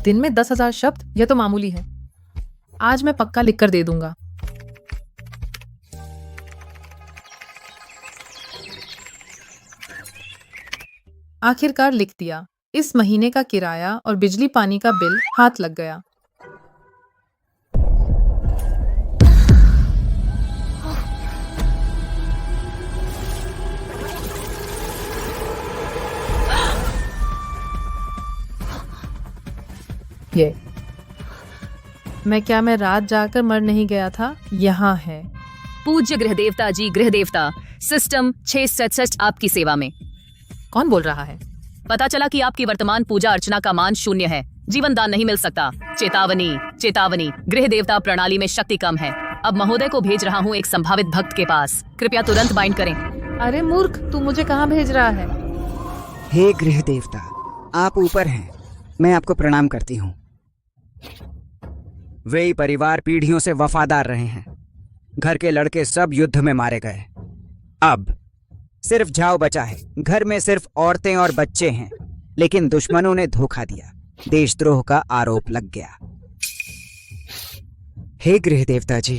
दिन में 10,000 शब्द, यह तो मामूली है। आज मैं पक्का लिख कर दे दूंगा। आखिरकार लिख दिया। इस महीने का किराया और बिजली पानी का बिल हाथ लग गया। ये मैं रात जाकर मर नहीं गया था? यहाँ है। पूज्य गृह देवता जी, गृह देवता, सिस्टम 667 आपकी सेवा में। कौन बोल रहा है? पता चला कि आपकी वर्तमान पूजा अर्चना का मान 0 है। जीवन दान नहीं मिल सकता। चेतावनी, चेतावनी, गृह देवता प्रणाली में शक्ति कम है। अब महोदय को भेज रहा हूँ एक संभावित भक्त के पास। कृपया तुरंत बाइंड करें। अरे मूर्ख, तू मुझे कहाँ भेज रहा है? हे गृह देवता, आप ऊपर हैं। मैं आपको प्रणाम करती हूँ। वे परिवार पीढ़ियों से वफादार रहे हैं। घर के लड़के सब युद्ध में मारे गए। अब सिर्फ झाव बचा है। घर में सिर्फ औरतें और बच्चे हैं। लेकिन दुश्मनों ने धोखा दिया। देशद्रोह का आरोप लग गया। हे गृह देवता जी,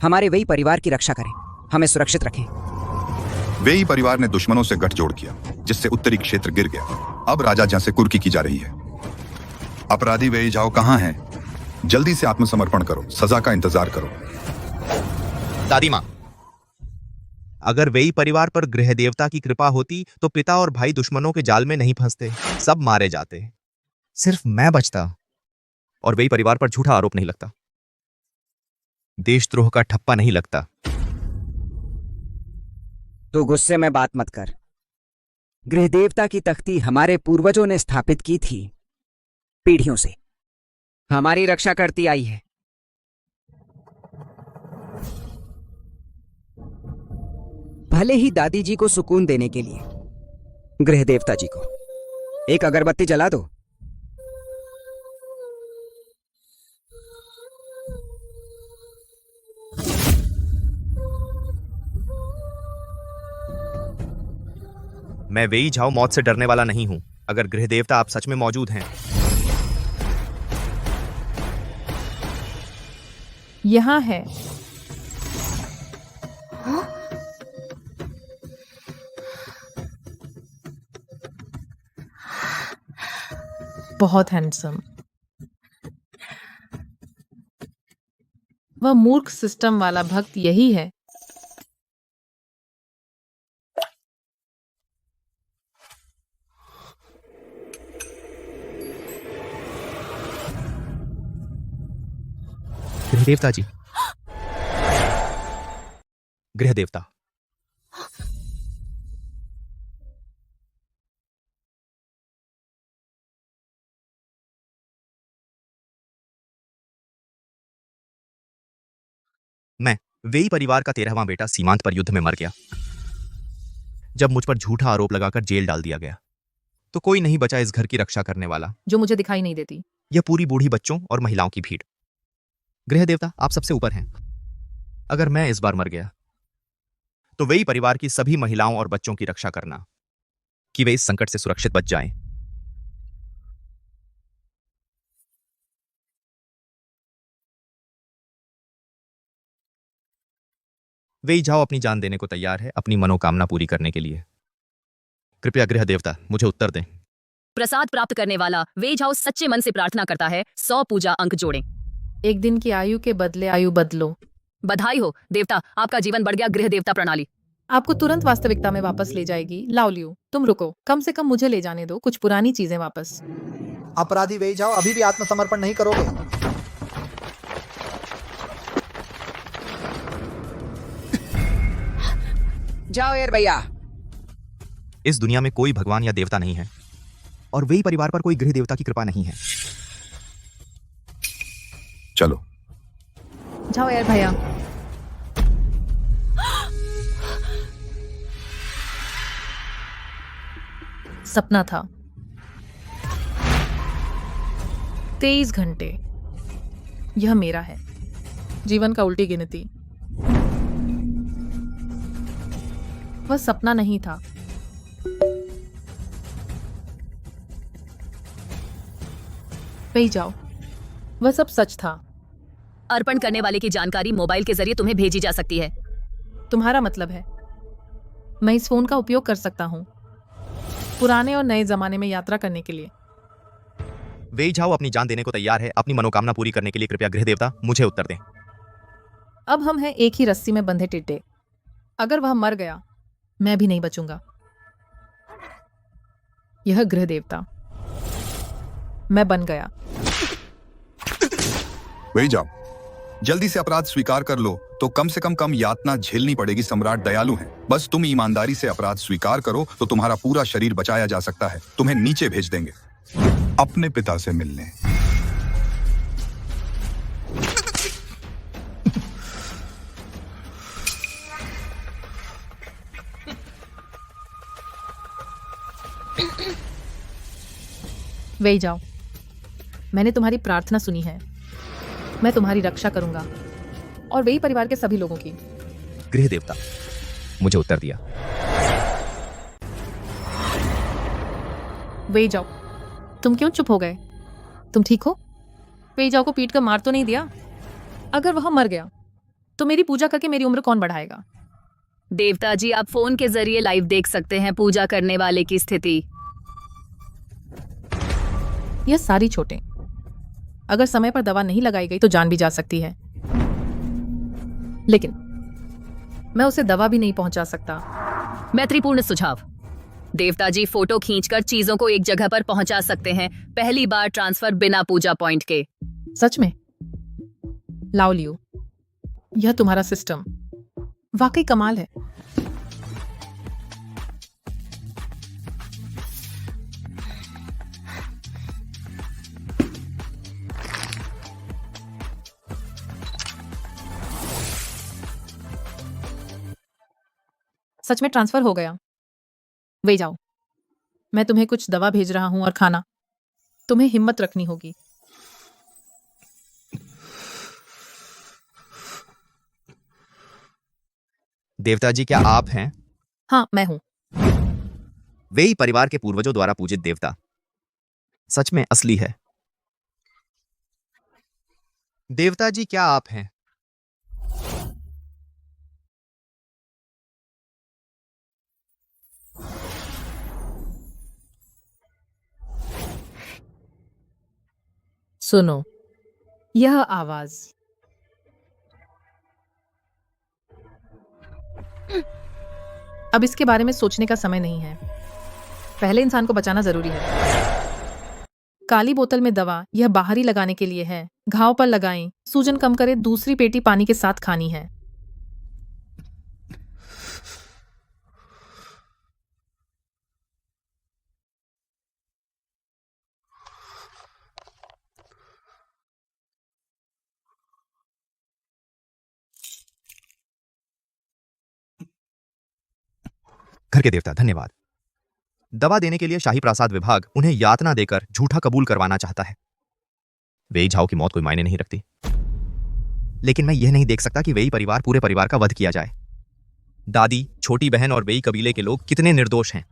हमारे वही परिवार की रक्षा करें। हमें सुरक्षित रखें। वेई परिवार ने दुश्मनों से गठजोड़ किया, जिससे उत्तरी क्षेत्र गिर गया। अब राजा जहां से कुर्की की जा रही है। अपराधी वेई जाओ कहां हैं? जल्दी से आत्मसमर्पण करो, सजा का इंतजार करो। दादी माँ, अगर वेई परिवार पर गृह देवता की कृपा होती तो पिता और भाई दुश्मनों के जाल में नहीं फंसते, सब मारे जाते। सिर्फ मैं बचता और वेई परिवार पर झूठा आरोप नहीं लगता, देशद्रोह का ठप्पा नहीं लगता। तो गुस्से में बात मत कर। गृह देवता की तख्ती हमारे पूर्वजों ने स्थापित की थी। पीढ़ियों से हमारी रक्षा करती आई है। भले ही दादी जी को सुकून देने के लिए गृह देवता जी को एक अगरबत्ती जला दो। मैं वेई झाओ मौत से डरने वाला नहीं हूं। अगर गृह देवता आप सच में मौजूद हैं, यहाँ है। बहुत हैंडसम। वह मूर्ख सिस्टम वाला भक्त यही है। गृह देवता जी, गृह देवता, मैं वेई परिवार का 13वां बेटा सीमांत पर युद्ध में मर गया। जब मुझ पर झूठा आरोप लगाकर जेल डाल दिया गया तो कोई नहीं बचा इस घर की रक्षा करने वाला, जो मुझे दिखाई नहीं देती। यह पूरी बूढ़ी बच्चों और महिलाओं की भीड़। गृह देवता आप सबसे ऊपर हैं। अगर मैं इस बार मर गया तो वेई परिवार की सभी महिलाओं और बच्चों की रक्षा करना कि वे इस संकट से सुरक्षित बच जाएं। वेई जाओ अपनी जान देने को तैयार है अपनी मनोकामना पूरी करने के लिए। कृपया गृह देवता मुझे उत्तर दें। प्रसाद प्राप्त करने वाला वे जाओ सच्चे मन से प्रार्थना करता है 100 पूजा अंक जोड़ें। एक दिन की आयु के बदले आयु बदलो। बधाई हो देवता, आपका जीवन बढ़ गया। गृह देवता प्रणाली आपको तुरंत वास्तविकता में वापस ले जाएगी। लाओलियू, तुम रुको, कम से कम मुझे ले जाने दो कुछ पुरानी चीजें वापस। अपराधी वे जाओ अभी भी आत्मसमर्पण नहीं करोगे? जाओ यार भैया। इस दुनिया में कोई भगवान या देवता नहीं है और वेई परिवार पर कोई गृह देवता की कृपा नहीं है। चलो जाओ यार भैया। सपना था। 23 घंटे, यह मेरा है। जीवन का उल्टी गिनती। वह सपना नहीं था। वही जाओ, वह सब सच था। अर्पण करने वाले की जानकारी मोबाइल के जरिए तुम्हें भेजी जा सकती है। तुम्हारा मतलब है मैं इस फोन का उपयोग कर सकता हूँ पुराने और नए जमाने में यात्रा करने के लिए। वेई झाओ अपनी जान देने को तैयार है। अपनी मनोकामना पूरी करने के लिए कृपया गृह देवता मुझे उत्तर दें। अब हम हैं एक ही रस्सी में बंधे टिड्डे। अगर वह मर गया मैं भी नहीं बचूंगा। यह गृह देवता मैं बन गया। वही जाओ, जल्दी से अपराध स्वीकार कर लो तो कम से कम यातना झेलनी पड़ेगी। सम्राट दयालु हैं। बस तुम ईमानदारी से अपराध स्वीकार करो तो तुम्हारा पूरा शरीर बचाया जा सकता है। तुम्हें नीचे भेज देंगे अपने पिता से मिलने। वे जाओ, मैंने तुम्हारी प्रार्थना सुनी है। मैं तुम्हारी रक्षा करूंगा और वही परिवार के सभी लोगों की। गृह देवता मुझे उत्तर दिया। वे जाओ, तुम क्यों चुप हो गए? तुम ठीक हो? वे जाओ को पीट कर मार तो नहीं दिया? अगर वह मर गया तो मेरी पूजा करके मेरी उम्र कौन बढ़ाएगा? देवता जी, आप फोन के जरिए लाइव देख सकते हैं पूजा करने वाले की स्थिति। यह सारी चोटें अगर समय पर दवा नहीं लगाई गई तो जान भी जा सकती है, लेकिन मैं उसे दवा भी नहीं पहुंचा सकता। मैत्रीपूर्ण सुझाव। देवता जी फोटो खींचकर चीजों को एक जगह पर पहुंचा सकते हैं। पहली बार ट्रांसफर बिना पूजा पॉइंट के। सच में? लाओ लियो, यह तुम्हारा सिस्टम वाकई कमाल है। सच में ट्रांसफर हो गया। वे जाओ, मैं तुम्हें कुछ दवा भेज रहा हूं और खाना। तुम्हें हिम्मत रखनी होगी। देवता जी, क्या आप हैं? हाँ, मैं हूं। वेई परिवार के पूर्वजों द्वारा पूजित देवता सच में असली है। देवता जी, क्या आप हैं? सुनो यह आवाज। अब इसके बारे में सोचने का समय नहीं है। पहले इंसान को बचाना जरूरी है। काली बोतल में दवा, यह बाहरी लगाने के लिए है। घाव पर लगाएं, सूजन कम करे। दूसरी पेटी पानी के साथ खानी है। घर के देवता धन्यवाद। दवा देने के लिए शाही प्रासाद विभाग उन्हें यातना देकर झूठा कबूल करवाना चाहता है। वेई झाओ की मौत कोई मायने नहीं रखती, लेकिन मैं यह नहीं देख सकता कि वेई परिवार पूरे परिवार का वध किया जाए। दादी, छोटी बहन और वेई कबीले के लोग कितने निर्दोष हैं।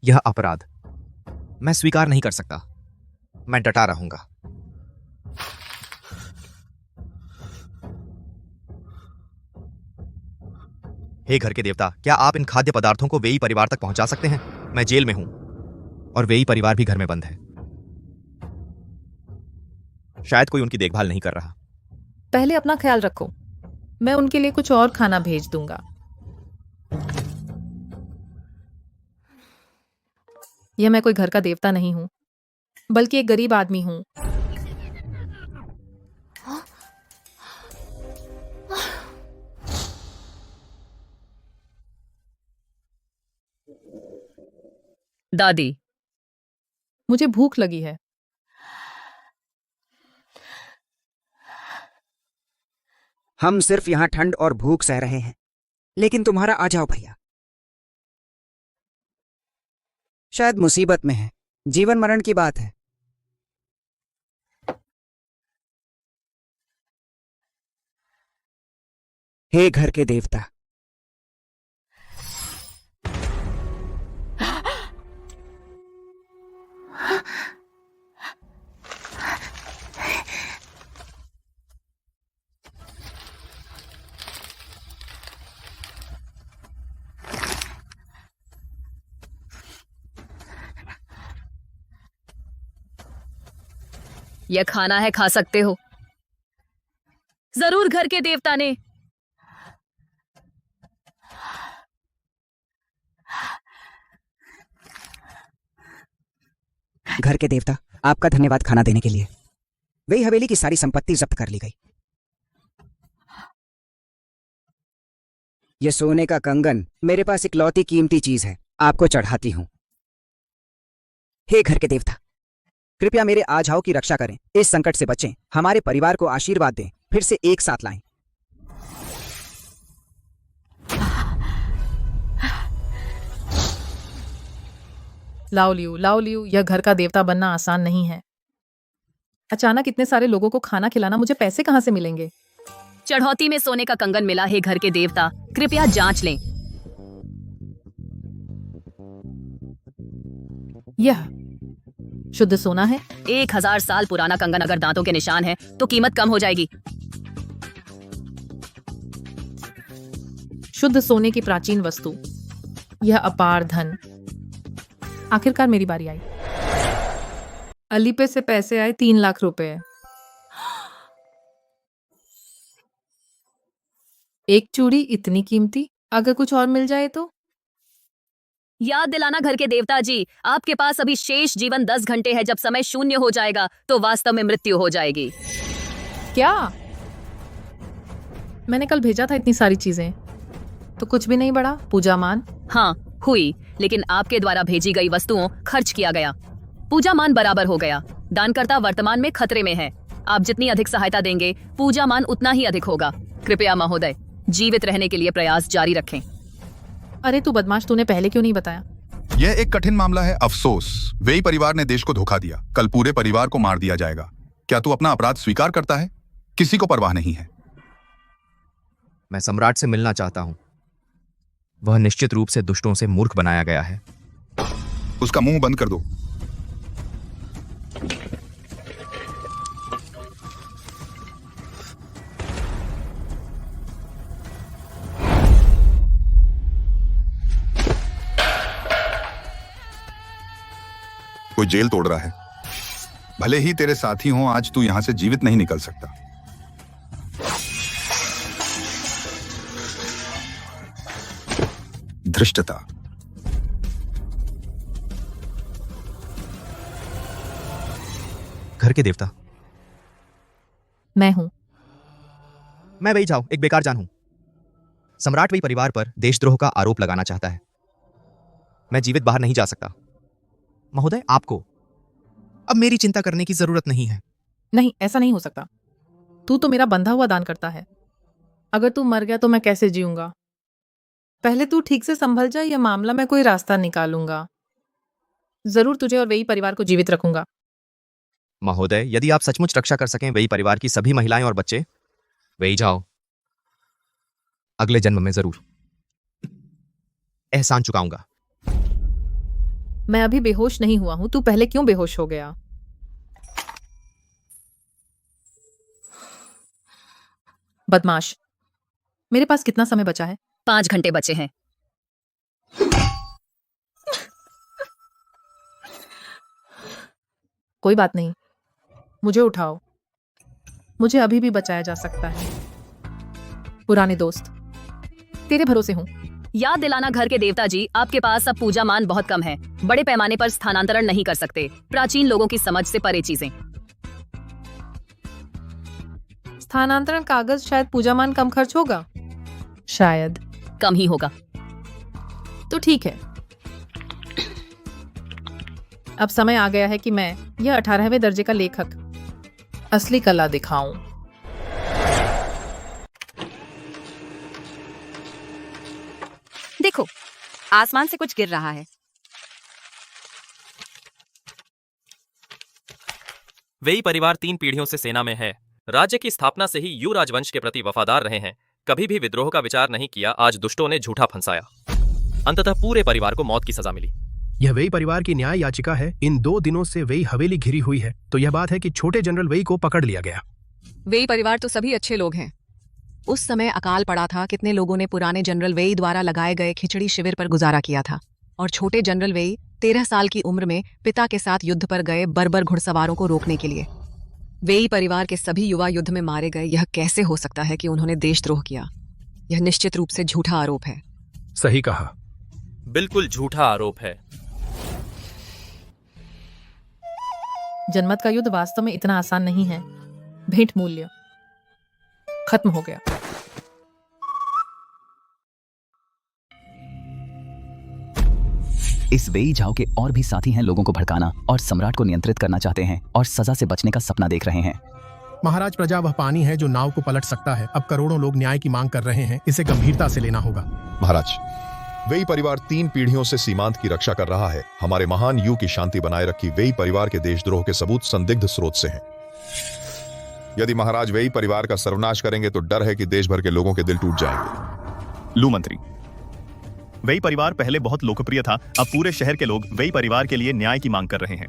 यह अपराध मैं स्वीकार नहीं कर सकता। मैं डटा रहूंगा। हे घर के देवता, क्या आप इन खाद्य पदार्थों को वेई परिवार तक पहुंचा सकते हैं? मैं जेल में हूं और वेई परिवार भी घर में बंद है। शायद कोई उनकी देखभाल नहीं कर रहा। पहले अपना ख्याल रखो। मैं उनके लिए कुछ और खाना भेज दूंगा। यह मैं कोई घर का देवता नहीं हूं, बल्कि एक गरीब आदमी हूं। दादी, मुझे भूख लगी है। हम सिर्फ यहाँ ठंड और भूख सह रहे हैं, लेकिन तुम्हारा आ जाओ भैया। शायद मुसीबत में है। जीवन मरण की बात है। हे घर के देवता, यह खाना है, खा सकते हो। जरूर घर के देवता ने। घर के देवता, आपका धन्यवाद खाना देने के लिए। वही हवेली की सारी संपत्ति जब्त कर ली गई। ये सोने का कंगन मेरे पास इकलौती कीमती चीज है, आपको चढ़ाती हूं। हे घर के देवता, कृपया मेरे आजाओं की रक्षा करें, इस संकट से बचें, हमारे परिवार को आशीर्वाद दें, फिर से एक साथ लाएं। लाओ लियू, यह घर का देवता बनना आसान नहीं है। अचानक इतने सारे लोगों को खाना खिलाना, मुझे पैसे कहां से मिलेंगे? चढ़ौती में सोने का कंगन मिला है घर के देवता, कृपया जांच लें। यह शुद्ध सोना है। 1000 साल पुराना कंगन, अगर दांतों के निशान है तो कीमत कम हो जाएगी। शुद्ध सोने की प्राचीन वस्तु, यह अपार धन। आखिरकार मेरी बारी आई। अली पे से पैसे आए 3 लाख रुपए। एक चूड़ी इतनी कीमती, अगर कुछ और मिल जाए तो? याद दिलाना घर के देवता जी, आपके पास अभी शेष जीवन 10 घंटे है। जब समय शून्य हो जाएगा तो वास्तव में मृत्यु हो जाएगी। क्या? मैंने कल भेजा था इतनी सारी चीजें, तो कुछ भी नहीं बढ़ा। पूजा मान? हाँ हुई, लेकिन आपके द्वारा भेजी गई वस्तुओं खर्च किया गया, पूजा मान बराबर हो गया। दानकर्ता वर्तमान में खतरे में है। आप जितनी अधिक सहायता देंगे, पूजा मान उतना ही अधिक होगा। कृपया महोदय, जीवित रहने के लिए प्रयास जारी रखें। अरे तू बदमाश, तूने पहले क्यों नहीं बताया? यह एक कठिन मामला है। अफसोस, वेई परिवार ने देश को धोखा दिया। कल पूरे परिवार को मार दिया जाएगा। क्या तू अपना अपराध स्वीकार करता है? किसी को परवाह नहीं है। मैं सम्राट से मिलना चाहता हूं। वह निश्चित रूप से दुष्टों से मूर्ख बनाया गया है। उसका मुंह बंद कर दो। कोई जेल तोड़ रहा है। भले ही तेरे साथी हों, आज तू यहां से जीवित नहीं निकल सकता। धृष्टता। घर के देवता, मैं हूं। मैं वही जाओ, एक बेकार जान हूं। सम्राट वही परिवार पर देशद्रोह का आरोप लगाना चाहता है। मैं जीवित बाहर नहीं जा सकता। महोदय, आपको अब मेरी चिंता करने की जरूरत नहीं है। नहीं, ऐसा नहीं हो सकता। तू तो मेरा बंधा हुआ दान करता है। अगर तू मर गया तो मैं कैसे जीऊंगा? पहले तू ठीक से संभल जा, यह मामला मैं कोई रास्ता निकालूंगा। जरूर तुझे और वही परिवार को जीवित रखूंगा। महोदय, यदि आप सचमुच रक्षा कर सकें वही परिवार की सभी महिलाएं और बच्चे, वही जाओ। अगले जन्म में जरूर एहसान चुकाऊंगा। मैं अभी बेहोश नहीं हुआ हूं, तू पहले क्यों बेहोश हो गया? बदमाश, मेरे पास कितना समय बचा है? 5 घंटे बचे हैं। कोई बात नहीं, मुझे उठाओ। मुझे अभी भी बचाया जा सकता है। पुराने दोस्त, तेरे भरोसे हूं। याद दिलाना घर के देवता जी, आपके पास अब पूजा मान बहुत कम है। बड़े पैमाने पर स्थानांतरण नहीं कर सकते। प्राचीन लोगों की समझ से परे चीजें। स्थानांतरण कागज, शायद पूजा मान कम खर्च होगा। शायद कम ही होगा। तो ठीक है। अब समय आ गया है कि मैं यह 18वें दर्जे का लेखक असली कला दिखाऊं। देखो, आसमान से कुछ गिर रहा है। वेई परिवार 3 पीढ़ियों से सेना में है। राज्य की स्थापना से ही यू राजवंश के प्रति वफादार रहे हैं। कभी भी विद्रोह का विचार नहीं किया। आज दुष्टों ने झूठा फंसाया। अंततः पूरे परिवार को मौत की सजा मिली। यह वेई परिवार की न्याय याचिका है। इन 2 दिनों से वेई हवेली घिरी हुई है, तो यह बात है कि छोटे जनरल वेई को पकड़ लिया गया। वेई परिवार तो सभी अच्छे लोग हैं। उस समय अकाल पड़ा था, कितने लोगों ने पुराने जनरल वेई द्वारा लगाए गए खिचड़ी शिविर पर गुजारा किया था। और छोटे जनरल वेई 13 साल की उम्र में पिता के साथ युद्ध पर गए बर्बर घुड़सवारों को रोकने के लिए। वेई परिवार के सभी युवा युद्ध में मारे गए। यह कैसे हो सकता है कि उन्होंने देशद्रोह किया? यह निश्चित रूप से झूठा आरोप है। सही कहा। बिल्कुल झूठा आरोप है। जनमत का युद्ध वास्तव में इतना आसान नहीं है। भेंट मूल्य खत्म हो गया। इस वेई झाओ के और भी साथी हैं, लोगों को भड़काना और सम्राट को नियंत्रित करना चाहते हैं और सजा से बचने का सपना देख रहे हैं। महाराज, प्रजा वह पानी है जो नाव को पलट सकता है। अब करोड़ों लोग न्याय की मांग कर रहे हैं, इसे गंभीरता से लेना होगा। महाराज, वेई परिवार 3 पीढ़ियों से सीमांत की रक्षा कर रहा है। हमारे महान यू की शांति बनाए रखी वेई परिवार के देशद्रोह के सबूत संदिग्ध स्रोत से हैं। यदि महाराज वेई परिवार का सर्वनाश करेंगे तो डर है कि देश भर के लोगों के दिल टूट जाएंगे। लू मंत्री, वेई परिवार पहले बहुत लोकप्रिय था। अब पूरे शहर के लोग वेई परिवार के लिए न्याय की मांग कर रहे हैं।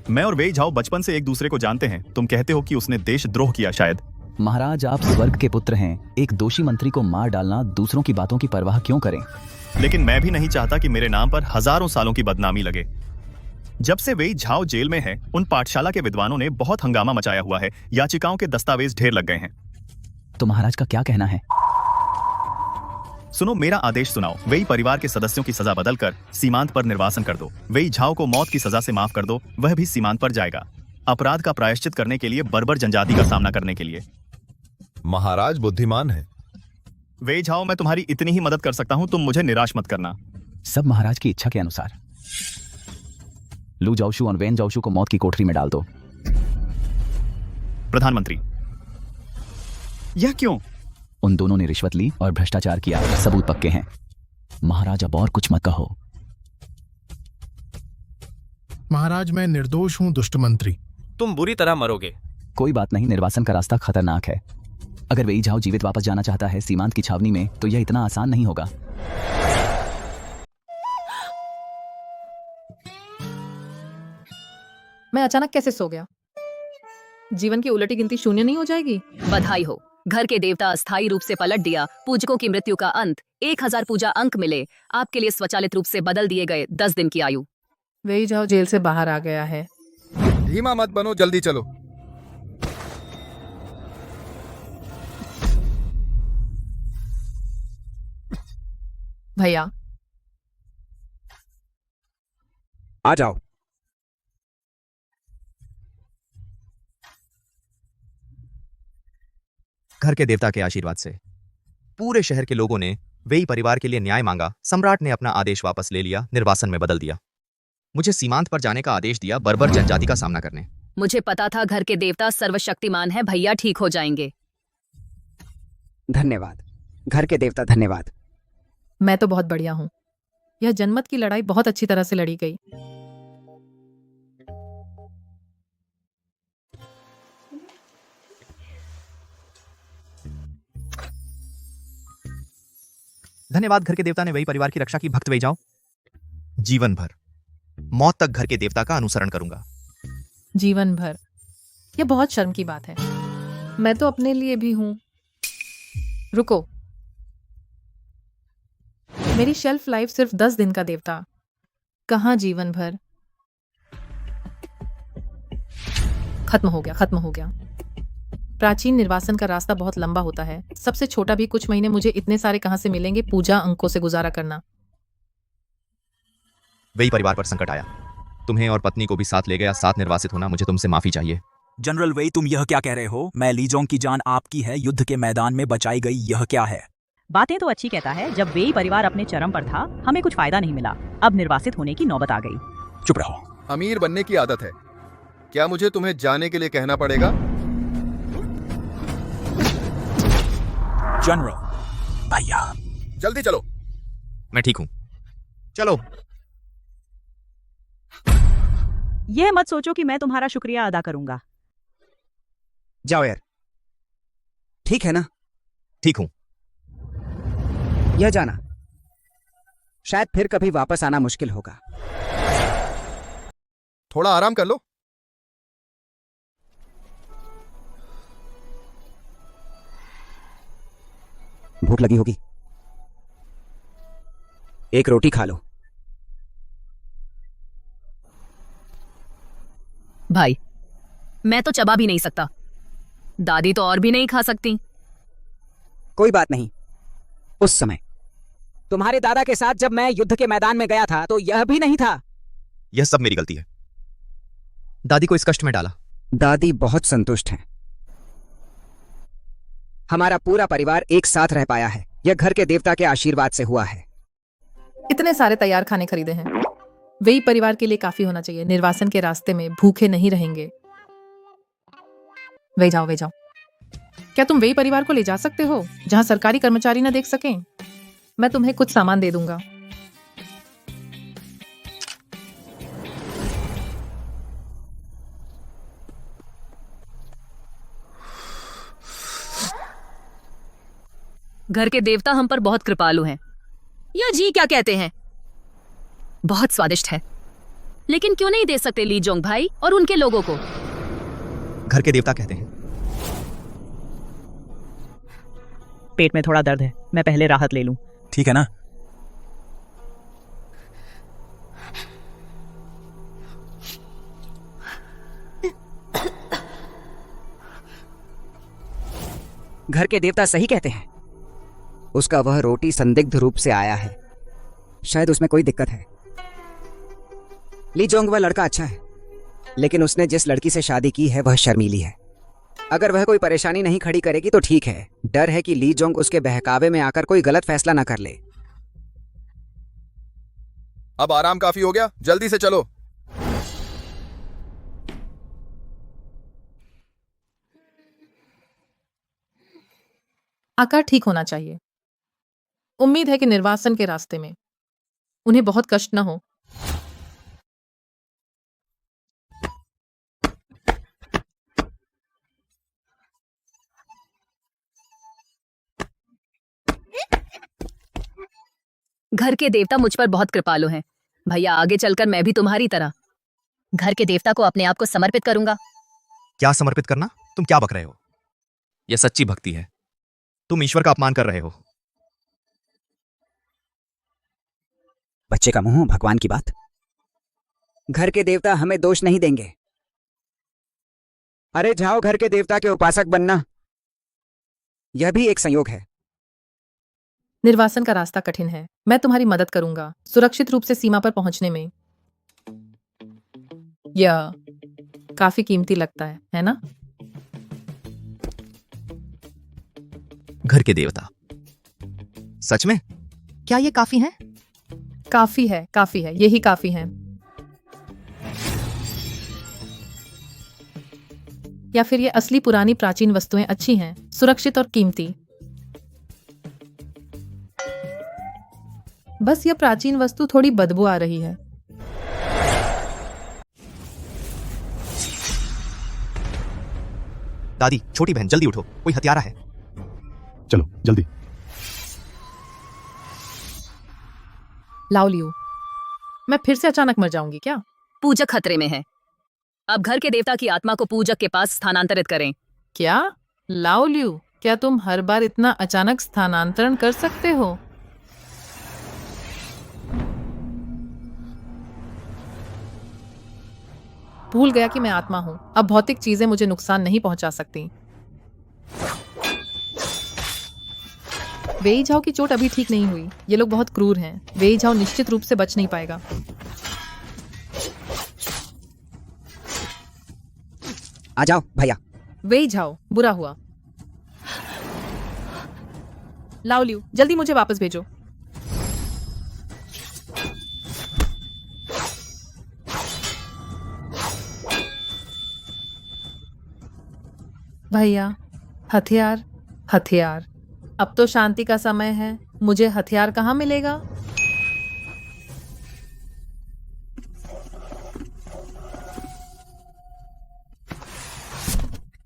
मैं और वेई झाओ बचपन से एक दूसरे को जानते हैं। तुम कहते हो कि उसने देशद्रोह किया। शायद महाराज, आप स्वर्ग के पुत्र हैं। एक दोषी मंत्री को मार डालना, दूसरों की बातों की परवाह क्यों करें? लेकिन मैं भी नहीं चाहता कि मेरे नाम पर हजारों सालों की बदनामी लगे। जब से वेई झाओ जेल में है, उन पाठशाला के विद्वानों ने बहुत हंगामा मचाया हुआ है। याचिकाओं के दस्तावेज ढेर लग गए हैं। तो महाराज का क्या कहना है? सुनो, मेरा आदेश सुनाओ। वेई परिवार के सदस्यों की सजा बदलकर सीमांत पर निर्वासन कर दो। वेई झाओ को मौत की सजा से माफ कर दो। वह भी सीमांत पर जाएगा, अपराध का प्रायश्चित करने के लिए, बर्बर जनजाति का सामना करने के लिए। महाराज बुद्धिमान है। वेई झाओ, मैं तुम्हारी इतनी ही मदद कर सकता हूं। तुम मुझे निराश मत करना। सब महाराज की इच्छा के अनुसार। लू जाओशू और वेन जाओशू को मौत की कोठरी में डाल दो। प्रधानमंत्री, यह क्यों? उन दोनों ने रिश्वत ली और भ्रष्टाचार किया। सबूत पक्के हैं। महाराज, अब और कुछ मत कहो। महाराज, मैं निर्दोष हूँ दुष्ट मंत्री। तुम बुरी तरह मरोगे। कोई बात नहीं, निर्वासन का रास्ता खतरनाक है। अगर वेई झाओ जीवित वापस जाना चाहता है सीमांत की छावनी में, तो यह इतना आसान नहीं होगा। मैं अचानक कैसे सो गया? जीवन की उलटी गिनती शून्य नहीं हो जाएगी? बधाई हो, घर के देवता अस्थायी रूप से पलट दिया। पूजकों की मृत्यु का अंत। 1000 पूजा अंक मिले। आपके लिए स्वचालित रूप से बदल दिए गए 10 दिन की आयु। वेई झाओ जेल से बाहर आ गया है। धीमा मत बनो, जल्दी चलो। भैया, आ जाओ। घर के देवता के आशीर्वाद से पूरे शहर के लोगों ने वेई परिवार के लिए न्याय मांगा। सम्राट ने अपना आदेश वापस ले लिया, निर्वासन में बदल दिया। मुझे सीमांत पर जाने का आदेश दिया, बर्बर जनजाति का सामना करने। मुझे पता था घर के देवता सर्वशक्तिमान है। भैया ठीक हो जाएंगे। धन्यवाद घर के देवता, धन्यवाद। मैं तो बहुत बढ़िया हूँ। यह जनमत की लड़ाई बहुत अच्छी तरह से लड़ी गई। धन्यवाद घर के देवता ने वेई परिवार की रक्षा की। भक्त वेई जाओ, जीवन भर मौत तक घर के देवता का अनुसरण करूंगा। जीवन भर? यह बहुत शर्म की बात है। मैं तो अपने लिए भी हूं। रुको, मेरी शेल्फ लाइफ सिर्फ 10 दिन का देवता, कहां जीवन भर? खत्म हो गया, खत्म हो गया। प्राचीन निर्वासन का रास्ता बहुत लंबा होता है। सबसे छोटा भी कुछ महीने मुझे इतने सारे कहां से मिलेंगे? पूजा अंकों से गुजारा करना। वेई परिवार पर संकट आया, तुम्हें और पत्नी को भी साथ ले गया। साथ निर्वासित होना, मुझे तुमसे माफी चाहिए। जनरल वेई, तुम यह क्या कह रहे हो? मैं लीजोंग की जान आपकी है, युद्ध के मैदान में बचाई गई। यह क्या है? बातें तो अच्छी कहता है। जब वेई परिवार अपने चरम पर था, हमें कुछ फायदा नहीं मिला। अब निर्वासित होने की नौबत आ गई। चुप रहो। अमीर बनने की आदत है। क्या मुझे तुम्हें जाने के लिए कहना पड़ेगा? जनरल भैया, जल्दी चलो। मैं ठीक हूं, चलो। यह मत सोचो कि मैं तुम्हारा शुक्रिया अदा करूंगा। जाओ यार। ठीक है ना? ठीक हूं। यह जाना, शायद फिर कभी वापस आना मुश्किल होगा। थोड़ा आराम कर लो। भूख लगी होगी, एक रोटी खा लो। भाई, मैं तो चबा भी नहीं सकता। दादी तो और भी नहीं खा सकती। कोई बात नहीं। उस समय तुम्हारे दादा के साथ जब मैं युद्ध के मैदान में गया था तो यह भी नहीं था। यह सब मेरी गलती है। दादी को इस कष्ट में डाला। दादी बहुत संतुष्ट हैं। हमारा पूरा परिवार एक साथ रह पाया है। यह घर के देवता के आशीर्वाद से हुआ है। इतने सारे तैयार खाने खरीदे हैं, वही परिवार के लिए काफी होना चाहिए। निर्वासन के रास्ते में भूखे नहीं रहेंगे। वे जाओ, वे जाओ। क्या तुम वही परिवार को ले जा सकते हो जहां सरकारी कर्मचारी न देख सकें? मैं तुम्हें कुछ सामान दे दूंगा। घर के देवता हम पर बहुत कृपालु हैं। या जी क्या कहते हैं? बहुत स्वादिष्ट है। लेकिन क्यों नहीं दे सकते लीजोंग भाई और उनके लोगों को? घर के देवता कहते हैं। पेट में थोड़ा दर्द है, मैं पहले राहत ले लूं। ठीक है ना? घर के देवता सही कहते हैं। उसका वह रोटी संदिग्ध रूप से आया है। शायद उसमें कोई दिक्कत है। लीजोंग वह लड़का अच्छा है, लेकिन उसने जिस लड़की से शादी की है वह शर्मीली है। अगर वह कोई परेशानी नहीं खड़ी करेगी तो ठीक है। डर है कि लीजोंग उसके बहकावे में आकर कोई गलत फैसला ना कर ले। अब आराम काफी हो गया, जल्दी से चलो। आकार ठीक होना चाहिए। उम्मीद है कि निर्वासन के रास्ते में उन्हें बहुत कष्ट न हो। घर के देवता मुझ पर बहुत कृपालु हैं। भैया, आगे चलकर मैं भी तुम्हारी तरह घर के देवता को अपने आप को समर्पित करूंगा। क्या समर्पित करना? तुम क्या बक रहे हो? यह सच्ची भक्ति है। तुम ईश्वर का अपमान कर रहे हो। बच्चे का मुंह भगवान की बात। घर के देवता हमें दोष नहीं देंगे। अरे जाओ, घर के देवता के उपासक बनना। यह भी एक संयोग है। निर्वासन का रास्ता कठिन है। मैं तुम्हारी मदद करूंगा सुरक्षित रूप से सीमा पर पहुंचने में। यह काफी कीमती लगता है ना? घर के देवता सच में? क्या ये काफी है? काफी है, काफी है, यही काफी है। या फिर ये असली पुरानी प्राचीन वस्तुएं अच्छी हैं, सुरक्षित और कीमती। बस यह प्राचीन वस्तु थोड़ी बदबू आ रही है। दादी, छोटी बहन, जल्दी उठो, कोई हत्यारा है। चलो जल्दी। लाओलियू, मैं फिर से अचानक मर जाऊंगी क्या? पूजक खतरे में है। अब घर के देवता की आत्मा को पूजक के पास स्थानांतरित करें। क्या? लाओलियू, क्या तुम हर बार इतना अचानक स्थानांतरण कर सकते हो? भूल गया कि मैं आत्मा हूं। अब भौतिक चीजें मुझे नुकसान नहीं पहुंचा सकती। वेई झाओ की चोट अभी ठीक नहीं हुई। ये लोग बहुत क्रूर हैं। वेई झाओ निश्चित रूप से बच नहीं पाएगा। आ जाओ भैया। वेई झाओ, बुरा हुआ। लाओलियू, जल्दी मुझे वापस भेजो। भैया, हथियार, हथियार। अब तो शांति का समय है। मुझे हथियार कहाँ मिलेगा?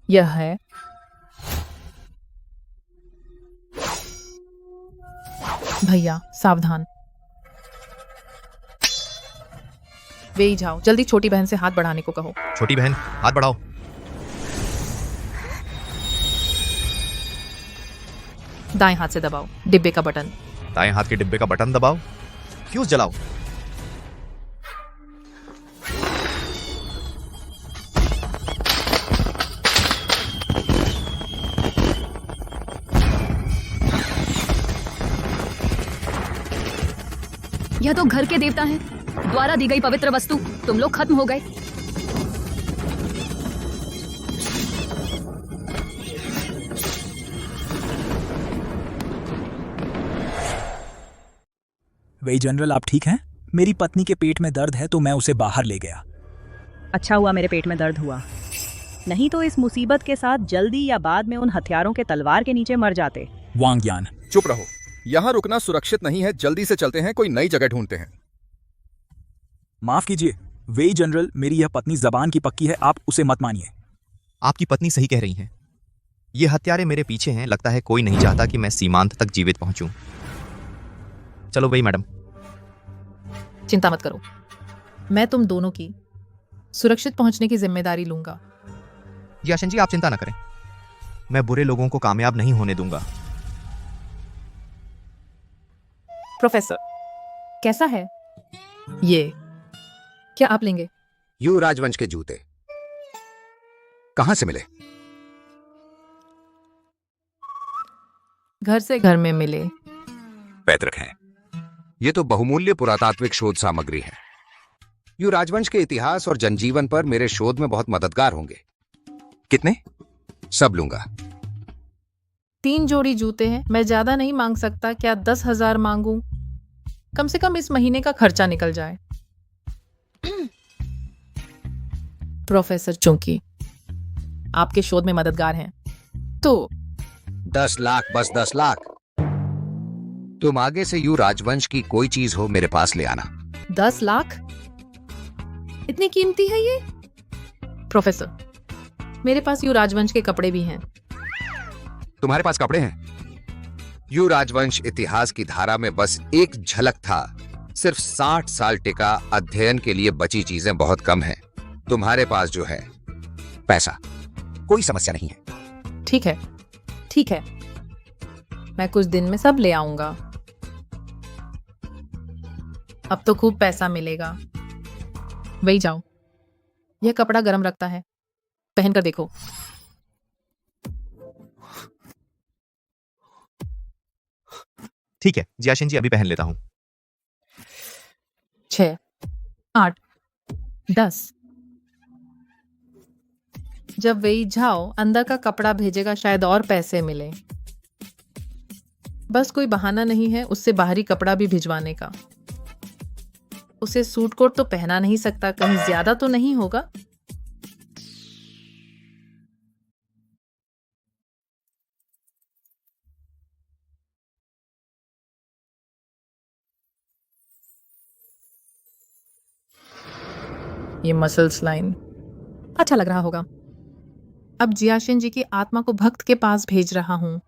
यह है। भैया, सावधान। वेई झाओ, जल्दी छोटी बहन से हाथ बढ़ाने को कहो। छोटी बहन, हाथ बढ़ाओ। दाएं हाथ से दबाओ डिब्बे का बटन। दाएं हाथ के डिब्बे का बटन दबाओ। फ्यूज जलाओ। यह तो घर के देवता हैं। द्वारा दी गई पवित्र वस्तु, तुम लोग खत्म हो गए। वेई जनरल, आप ठीक हैं? मेरी पत्नी के पेट में दर्द है तो मैं उसे बाहर ले गया। अच्छा हुआ मेरे पेट में दर्द हुआ, नहीं तो इस मुसीबत के साथ जल्दी या बाद में उन हथियारों के तलवार के नीचे मर जाते। वांग यान, चुप रहो। यहाँ रुकना सुरक्षित नहीं है। जल्दी से चलते हैं, कोई नई जगह ढूंढते हैं। माफ कीजिए वेई जनरल, मेरी यह पत्नी जबान की पक्की है, आप उसे मत मानिए। आपकी पत्नी सही कह रही हैं। ये हत्यारे मेरे पीछे हैं। लगता है कोई नहीं चाहता कि मैं सीमांत तक जीवित पहुंचूं। चलो वेई मैडम। चिंता मत करो, मैं तुम दोनों की सुरक्षित पहुंचने की जिम्मेदारी लूंगा। जियाशन जी, आप चिंता न करें, मैं बुरे लोगों को कामयाब नहीं होने दूंगा। प्रोफेसर, कैसा है ये? क्या आप लेंगे? यू राजवंश के जूते कहां से मिले? घर से घर में मिले। पैतृक हैं। ये तो बहुमूल्य पुरातात्विक शोध सामग्री है। यू राजवंश के इतिहास और जनजीवन पर मेरे शोध में बहुत मददगार होंगे। कितने? सब लूंगा। 3 जोड़ी जूते हैं, मैं ज्यादा नहीं मांग सकता। क्या 10,000 मांगूं? कम से कम इस महीने का खर्चा निकल जाए। प्रोफेसर चूंकि आपके शोध में मददगार हैं, तो 10 लाख, बस 10 लाख। तुम आगे से यू राजवंश की कोई चीज हो मेरे पास ले आना। 10 लाख इतनी कीमती है ये? प्रोफेसर, मेरे पास यू राजवंश के कपड़े भी हैं। तुम्हारे पास कपड़े हैं? यू राजवंश इतिहास की धारा में बस एक झलक था। सिर्फ 60 साल टिका अध्ययन के लिए बची चीजें बहुत कम हैं। तुम्हारे पास जो है पैसा, कोई समस्या नहीं है। ठीक है, ठीक है, मैं कुछ दिन में सब ले आऊंगा। अब तो खूब पैसा मिलेगा। वही जाओ, यह कपड़ा गर्म रखता है, पहनकर देखो। ठीक है जियाशन जी, अभी पहन लेता हूं। 6, 8, 10। जब वही जाओ अंदर का कपड़ा भेजेगा, शायद और पैसे मिले। बस कोई बहाना नहीं है उससे बाहरी कपड़ा भी भिजवाने का। उसे सूट कोट तो पहना नहीं सकता, कहीं ज्यादा तो नहीं होगा। ये मसल्स लाइन अच्छा लग रहा होगा। अब जियाशिन जी की आत्मा को भक्त के पास भेज रहा हूं।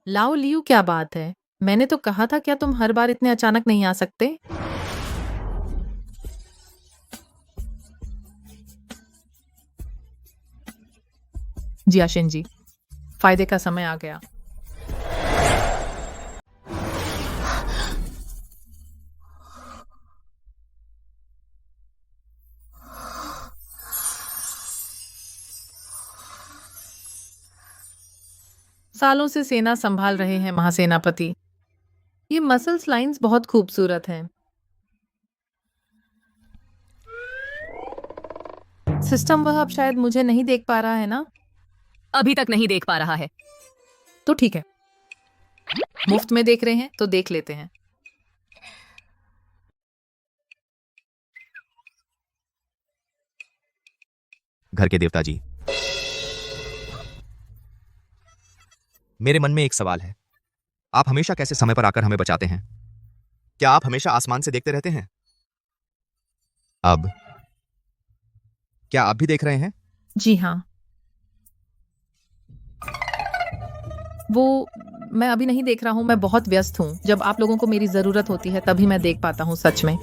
लाओ लियू, क्या बात है? मैंने तो कहा था, क्या तुम हर बार इतने अचानक नहीं आ सकते? जियाशिन जी, फायदे का समय आ गया। सालों से सेना संभाल रहे हैं महासेनापति। ये मसल्स लाइंस बहुत खूबसूरत हैं। सिस्टम वह अब शायद मुझे नहीं देख पा रहा है ना? अभी तक नहीं देख पा रहा है। तो ठीक है, मुफ्त में देख रहे हैं तो देख लेते हैं। घर के देवता जी, मेरे मन में एक सवाल है। आप हमेशा कैसे समय पर आकर हमें बचाते हैं? क्या आप हमेशा आसमान से देखते रहते हैं? अब क्या आप भी देख रहे हैं? जी हाँ। वो मैं अभी नहीं देख रहा हूं, मैं बहुत व्यस्त हूं। जब आप लोगों को मेरी जरूरत होती है तभी मैं देख पाता हूं, सच में।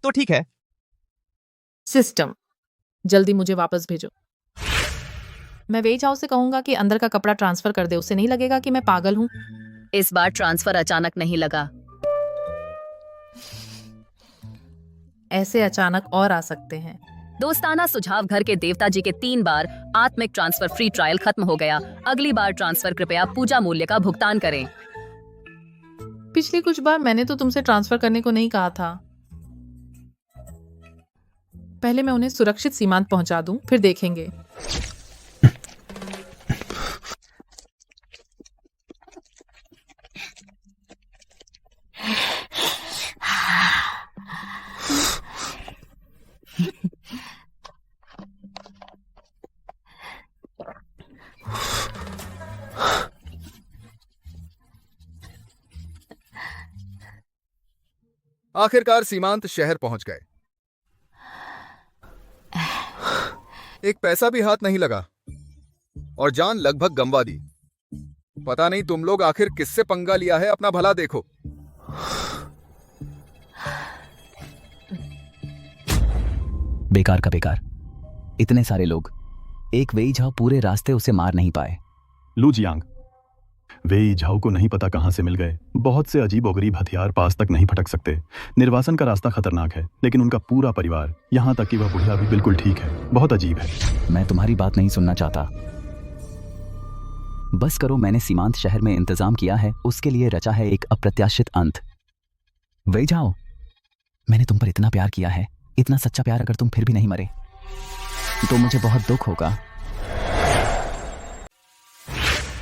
तो ठीक है। सिस्टम, जल्दी मुझे वापस भेजो। मैं वेई चाओ से कहूंगा कि अंदर का कपड़ा ट्रांसफर कर दे। उसे नहीं लगेगा कि मैं पागल हूं। इस बार ट्रांसफर अचानक नहीं लगा। ऐसे अचानक और आ सकते हैं। दोस्ताना सुझाव घर के देवता जी के 3 बार आत्मिक ट्रांसफर फ्री ट्रायल खत्म हो गया। अगली बार ट्रांसफर कृपया पूजा मूल्य का भुगतान करें। पिछली कुछ बार मैंने तो तुमसे ट्रांसफर करने को नहीं कहा था। पहले मैं उन्हें सुरक्षित सीमांत पहुंचा दूं, फिर देखेंगे। आखिरकार सीमांत शहर पहुंच गए। एक पैसा भी हाथ नहीं लगा और जान लगभग गंवा दी। पता नहीं तुम लोग आखिर किससे पंगा लिया है, अपना भला देखो। बेकार का बेकार। इतने सारे लोग, एक वेई झाओ पूरे रास्ते उसे मार नहीं पाए। लू जियांग, वेई झाओ को नहीं पता कहां से मिल गए। बहुत से अजीबोगरीब हथियार पास तक नहीं फटक सकते। निर्वासन का रास्ता खतरनाक है, लेकिन उनका पूरा परिवार, यहां तक कि वह बुढ़िया भी बिल्कुल ठीक है। बहुत अजीब है। मैं तुम्हारी बात नहीं सुनना चाहता। बस करो, मैंने सीमांत शहर में इंतजाम किया है, उसके लिए रचा है एक अप्रत्याशित अंत। वेई झाओ, मैंने तुम पर इतना प्यार किया है, इतना सच्चा प्यार, अगर तुम फिर भी नहीं मरे तो मुझे बहुत दुख होगा।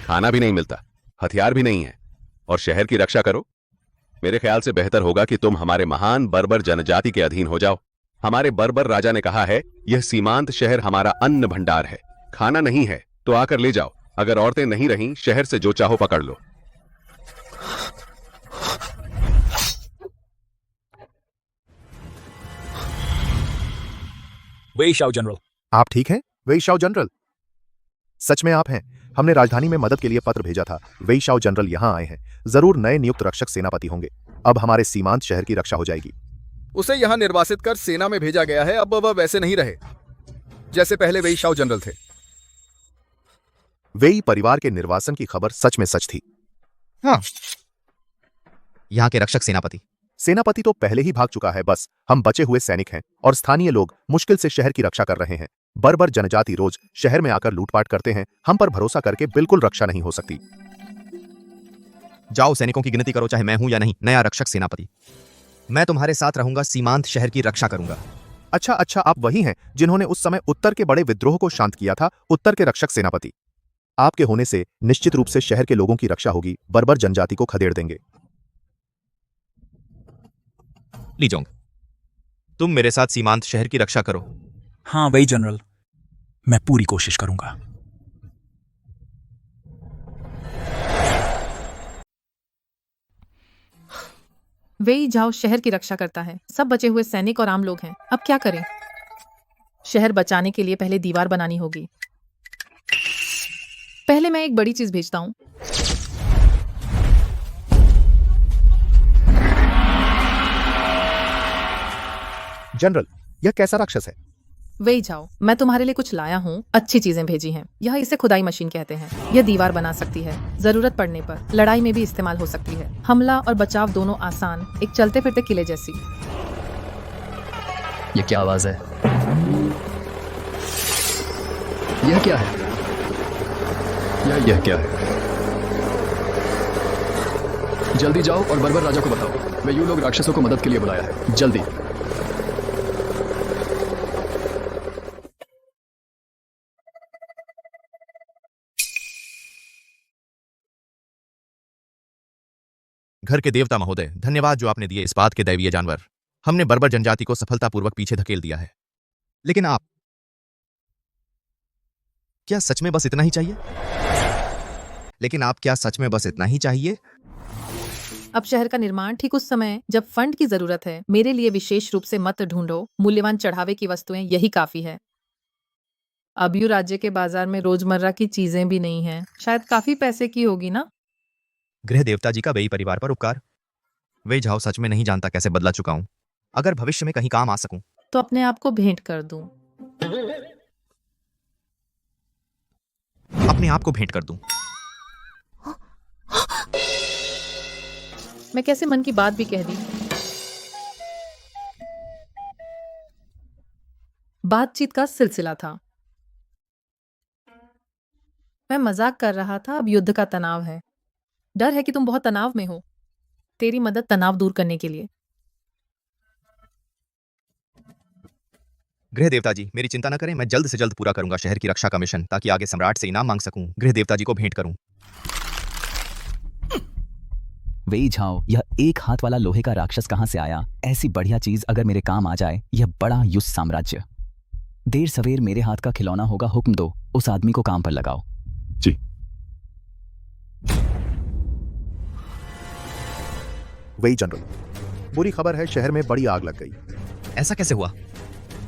खाना भी नहीं मिलता, हथियार भी नहीं है, और शहर की रक्षा करो। मेरे ख्याल से बेहतर होगा कि तुम हमारे महान बर्बर जनजाति के अधीन हो जाओ। हमारे बर्बर राजा ने कहा है, यह सीमांत शहर हमारा अन्न भंडार है। खाना नहीं है तो आकर ले जाओ। अगर औरतें नहीं रहीं, शहर से जो चाहो पकड़ लो। वेई शाओ जनरल। आप ठीक हैं वेई शाओ जनरल? सच में आप हैं? हमने राजधानी में मदद के लिए पत्र भेजा था। वेई शाओ जनरल यहाँ आए हैं। जरूर नए नियुक्त रक्षक सेनापति होंगे। अब हमारे सीमांत शहर की रक्षा हो जाएगी। उसे यहाँ निर्वासित कर सेना में भेजा गया है। अब वह वैसे नहीं रहे जैसे पहले वेई शाओ जनरल थे। वेई परिवार के निर्वासन की खबर सच में सच थी। हाँ, यहाँ के रक्षक सेनापति तो पहले ही भाग चुका है। बस हम बचे हुए सैनिक हैं और स्थानीय लोग मुश्किल से शहर की रक्षा कर रहे हैं। बर्बर जनजाति रोज शहर में आकर लूटपाट करते हैं। हम पर भरोसा करके बिल्कुल रक्षा नहीं हो सकती। जाओ, सैनिकों की गिनती करो, चाहे मैं हूं या नहीं। नया रक्षक सेनापति, मैं तुम्हारे साथ रहूंगा, सीमांत शहर की रक्षा करूंगा। अच्छा, आप वही हैं जिन्होंने उस समय उत्तर के बड़े विद्रोह को शांत किया था। उत्तर के रक्षक सेनापति। आपके होने से निश्चित रूप से शहर के लोगों की रक्षा होगी। बर्बर जनजाति को खदेड़ देंगे। लीजोंग, तुम मेरे साथ सीमांत शहर की रक्षा करो। हाँ वेई जनरल, मैं पूरी कोशिश करूंगा। वेई झाओ शहर की रक्षा करता है। सब बचे हुए सैनिक और आम लोग हैं। अब क्या करें? शहर बचाने के लिए पहले दीवार बनानी होगी। पहले मैं एक बड़ी चीज भेजता हूं। जनरल, यह कैसा राक्षस है? वेई झाओ, मैं तुम्हारे लिए कुछ लाया हूँ। अच्छी चीजें भेजी हैं। यह इसे खुदाई मशीन कहते हैं। यह दीवार बना सकती है। जरूरत पड़ने पर लड़ाई में भी इस्तेमाल हो सकती है। हमला और बचाव दोनों आसान, एक चलते फिरते किले जैसी। ये क्या आवाज है? यह क्या है? यह क्या है? जल्दी जाओ और बर्बर राजा को बताओ, मैं यूं लोग राक्षसों को मदद के लिए बुलाया है। जल्दी। घर के देवता महोदय, धन्यवाद जो आपने दिए इस बात के दैवीय जानवर। हमने बर्बर जनजाति को सफलतापूर्वक पीछे धकेल दिया है। लेकिन आप, क्या सच में बस इतना ही चाहिए? अब शहर का निर्माण ठीक उस समय जब फंड की जरूरत है। मेरे लिए विशेष रूप से मत ढूंढो। मूल्यवान चढ़ावे की वस्तुएं, यही काफी है। अबयू राज्य के बाजार में रोजमर्रा की चीजें भी नहीं हैं। शायद काफी पैसे की होगी ना? गृह देवता जी का वेई परिवार पर उपकार। वेई झाओ सच में नहीं जानता कैसे बदला चुका हूं। अगर भविष्य में कहीं काम आ सकूं तो अपने आप को भेंट कर दूं। अपने आप को भेंट कर दूं। मैं कैसे मन की बात भी कह दी। बातचीत का सिलसिला था। मैं मजाक कर रहा था, अब युद्ध का तनाव है। डर है कि तुम बहुत तनाव में हो। तेरी मदद तनाव दूर करने के लिए। गृह देवता जी, मेरी चिंता न करें, मैं जल्द से जल्द पूरा करूंगा शहर की रक्षा का मिशन, ताकि आगे सम्राट से इनाम मांग सकूं, गृह देवता जी को भेंट करूं। वेई झाओ, यह एक हाथ वाला लोहे का राक्षस कहां से आया? ऐसी बढ़िया चीज अगर मेरे काम आ जाए, यह बड़ा युद्ध साम्राज्य देर सवेर मेरे हाथ का खिलौना होगा। हुक्म दो, उस आदमी को काम पर लगाओ। जी। वही जनरल, बुरी खबर है, शहर में बड़ी आग लग गई। ऐसा कैसे हुआ?